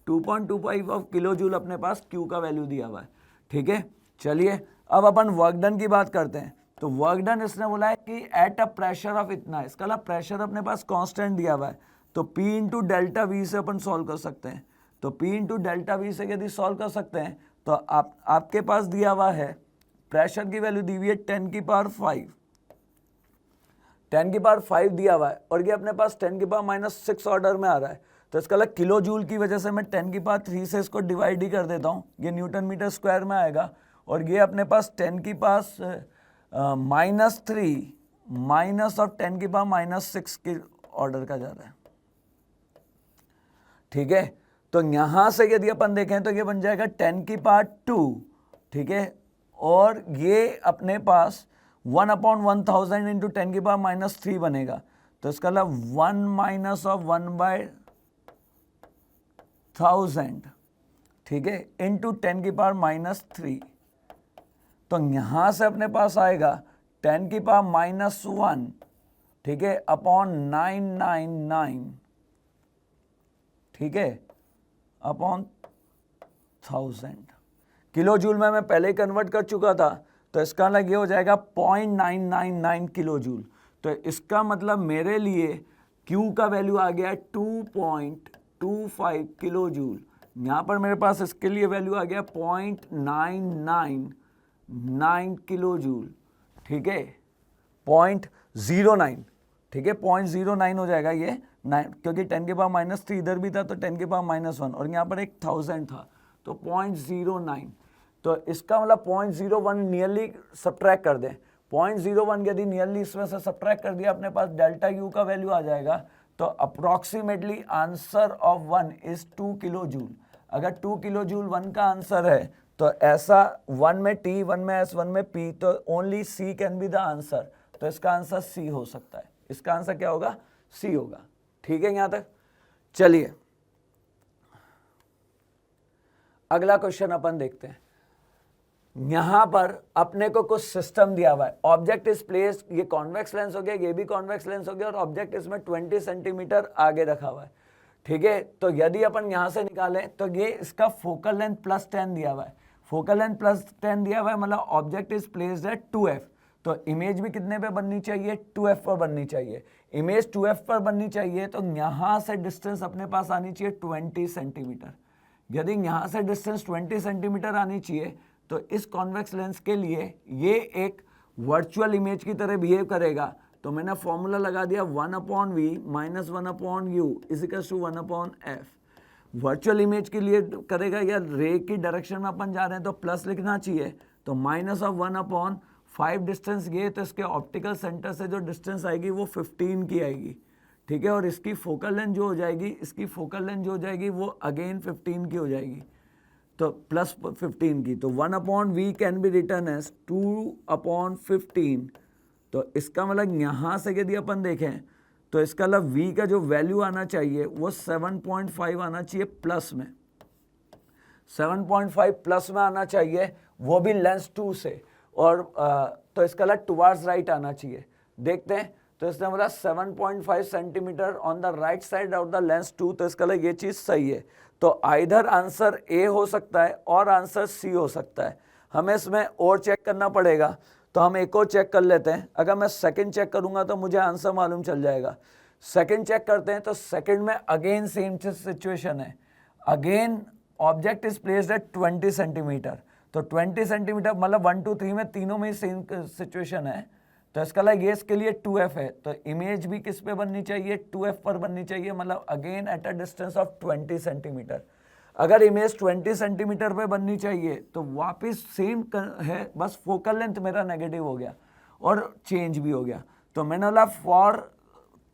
2.25 of kilo joule अपने पास Q का वैल्यू दिया हुआ है, ठीक है। चलिए, अब अपन वर्क डन की बात करते हैं। तो वर्क डन इसने बोला है कि एट अ प्रेशर ऑफ इतना, इसका मतलब प्रेशर अपने पास कांस्टेंट दिया हुआ है, तो P × ΔV से अपन सॉल्व कर सकते हैं। तो P × ΔV से यदि सॉल्व कर सकते हैं तो आपके पास दिया हुआ है प्रेशर की वैल्यू दी हुई है 10⁵, 10⁵ दिया हुआ है, और ये अपने पास 10⁻⁻6 ऑर्डर में आ रहा है। तो इसका मतलब किलो जूल की वजह से मैं 10⁵ से इसको डिवाइड ही कर देता हूँ, ये न्यूटन मीटर स्क्वायर में आएगा। और ये अपने पास 10⁻³ माइनस ऑफ 10⁻⁻6 के ऑर्डर का जा रहा है, ठीक है। तो यहाँ से यदि अपन देखें तो ये बन जाएगा 10⁵2, ठीक है, और ये अपने पास 1/1000 × 10⁻³ बनेगा। तो इसका मतलब 1 - ऑफ 1/1000, ठीक है, इंटू 10⁻³ तो यहाँ से अपने पास आएगा 10⁻⁻1, ठीक है, अपॉन 999, ठीक है, अपॉन 1000। किलो जूल में मैं पहले ही कन्वर्ट कर चुका था, तो इसका मतलब ये हो जाएगा 0.999 किलो जूल। तो इसका मतलब मेरे लिए Q का वैल्यू आ गया 2.25 किलो जूल। यहाँ पर मेरे पास इसके लिए वैल्यू आ गया 0.999 किलो जूल, ठीक है, 0.09, ठीक है, 0.09 हो जाएगा ये, क्योंकि 10⁻³ इधर भी था तो 10⁻⁻1 और यहाँ पर एक 1000 था, तो 0.09। तो इसका मतलब 0.01 नियरली सब्ट्रैक्ट कर दें, 0.01 यदि नियरली इसमें से सब्ट्रैक्ट कर दिया अपने पास ΔU का वैल्यू आ जाएगा। तो approximately answer of 1 is 2 kilo joule. अगर 2 किलो जूल 1 का आंसर है तो ऐसा 1 में T, 1 में S, 1 में P, तो only C can be the answer. तो इसका आंसर C हो सकता है। इसका आंसर क्या होगा? C होगा। ठीक है यहाँ तक? चलिए अगला क्वेश्चन अपन देखते हैं। यहां पर अपने को कुछ सिस्टम दिया हुआ है। ऑब्जेक्ट इज प्लेस्ड, ये कॉन्वेक्स लेंस हो गया, ये भी कॉन्वेक्स लेंस हो गया, और ऑब्जेक्ट इसमें 20 सेंटीमीटर आगे रखा हुआ है। ठीक है, तो यदि अपन यहां से निकालें तो ये इसका फोकल लेंथ +10 दिया हुआ है। फोकल लेंथ +10 दिया हुआ है, मतलब object is placed at 2F। तो इमेज भी कितने पे बननी चाहिए, 2f पर बननी चाहिए। इमेज 2f पर बननी चाहिए तो यहाँ से डिस्टेंस अपने पास आनी चाहिए 20 सेंटीमीटर। यदि यहाँ से डिस्टेंस 20 सेंटीमीटर आनी चाहिए तो इस कॉन्वेक्स लेंस के लिए ये एक वर्चुअल इमेज की तरह बिहेव करेगा। तो मैंने फॉर्मूला लगा दिया 1/v minus 1/u equals to 1/f। Virtual image के लिए करेगा या रे की डायरेक्शन में अपन जा रहे हैं तो प्लस लिखना चाहिए, तो माइनस ऑफ 1/5 डिस्टेंस ये, तो इसके ऑप्टिकल सेंटर से जो डिस्टेंस आएगी वो 15 की आएगी, ठीक है। और इसकी फोकल लेंथ जो हो जाएगी, इसकी फोकल लेंथ जो हो जाएगी वो अगेन 15 की हो जाएगी, तो प्लस 15 की। तो 1/v can be return as 2/15। तो इसका मतलब यहाँ से यदि अपन देखें तो इसका मतलब v का जो वैल्यू आना चाहिए वो 7.5 आना चाहिए प्लस में, 7.5 प्लस में आना चाहिए, वो भी लेंस 2 से। और तो इसका मतलब टुवार्ड्स राइट आना चाहिए। देखते हैं, तो इसने बोला 7.5 centimetre on the right side of the lens 2, तो इसका मतलब ये चीज़ सही है। तो आइदर आंसर ए हो सकता है और आंसर सी हो सकता है। हमें इसमें और चेक करना पड़ेगा, तो हम एक और चेक कर लेते हैं। अगर मैं सेकंड चेक करूंगा तो मुझे आंसर मालूम चल जाएगा। सेकंड चेक करते हैं, तो सेकंड में अगेन सेम सिचुएशन है। Again object is placed at 20 centimetre, तो 20 सेंटीमीटर मतलब 1 2 3 में तीनों में ही सेम सिचुएशन है। तो इसका लाइक ये इसके लिए 2f है, तो इमेज भी किस पे बननी चाहिए, 2f पर बननी चाहिए, मतलब again at a distance of 20 centimetre. अगर इमेज 20 सेंटीमीटर पे बननी चाहिए तो वापस सेम है, बस फोकल लेंथ मेरा नेगेटिव हो गया और चेंज भी हो गया। तो मैंने बोला फॉर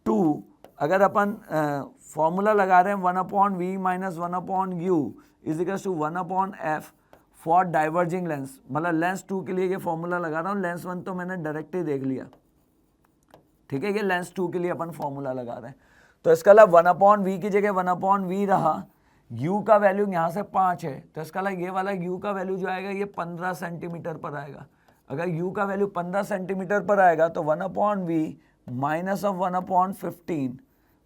2 अगर अपन फॉर्मूला लगा रहे हैं 1/v minus 1/u equals to 1/f for diverging lens, मतलब लेंस 2 के लिए ये फॉर्मूला लगा रहा हूँ। लेंस 1 तो मैंने डायरेक्ट ही देख लिया, ठीक है। ये लेंस 2 के लिए अपन फॉर्मूला लगा रहे हैं, तो इसका मतलब 1/v की जगह 1/v रहा। u का वैल्यू यहाँ से 5 है, तो इसका मतलब ये वाला u का वैल्यू जो आएगा ये 15 सेंटीमीटर पर आएगा। अगर u का वैल्यू 15 सेंटीमीटर पर आएगा तो 1/v minus of 1/15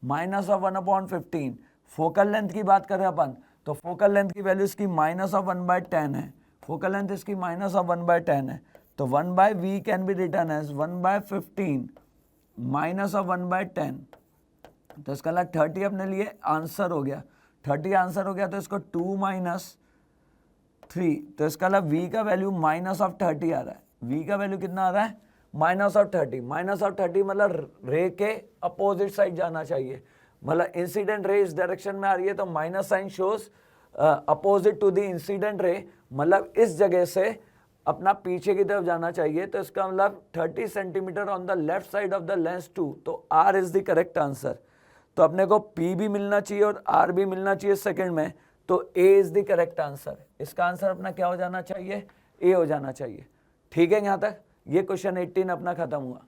minus of 1/15। Focal length की बात करें अपन, तो फोकल लेंथ की वैल्यू इसकी माइनस ऑफ 1/10 है। फोकल लेंथ इसकी माइनस ऑफ 1/10 है, तो 1/v can be return as 1/15 minus of 1/10। तो इसका मतलब 30 अपने लिए आंसर हो गया। 30 आंसर हो गया, तो इसको 2 माइनस 3, तो इसका मतलब v का वैल्यू माइनस ऑफ 30 आ रहा है। v का वैल्यू कितना आ रहा है, माइनस ऑफ 30। माइनस ऑफ 30 मतलब रे के अपोजिट साइड जाना चाहिए, मतलब इंसिडेंट रे इस डायरेक्शन में आ रही है, तो minus sign shows opposite to the incident ray, मतलब इस जगह से अपना पीछे की तरफ जाना चाहिए। तो इसका मतलब 30 centimetre on the left side of the lens 2, तो r is the correct answer. तो अपने को P भी मिलना चाहिए और R भी मिलना चाहिए सेकंड में, तो A is the correct answer. इसका आंसर अपना क्या हो जाना चाहिए, A हो जाना चाहिए, ठीक है। यहाँ तक ये क्वेश्चन 18 अपना खत्म हुआ।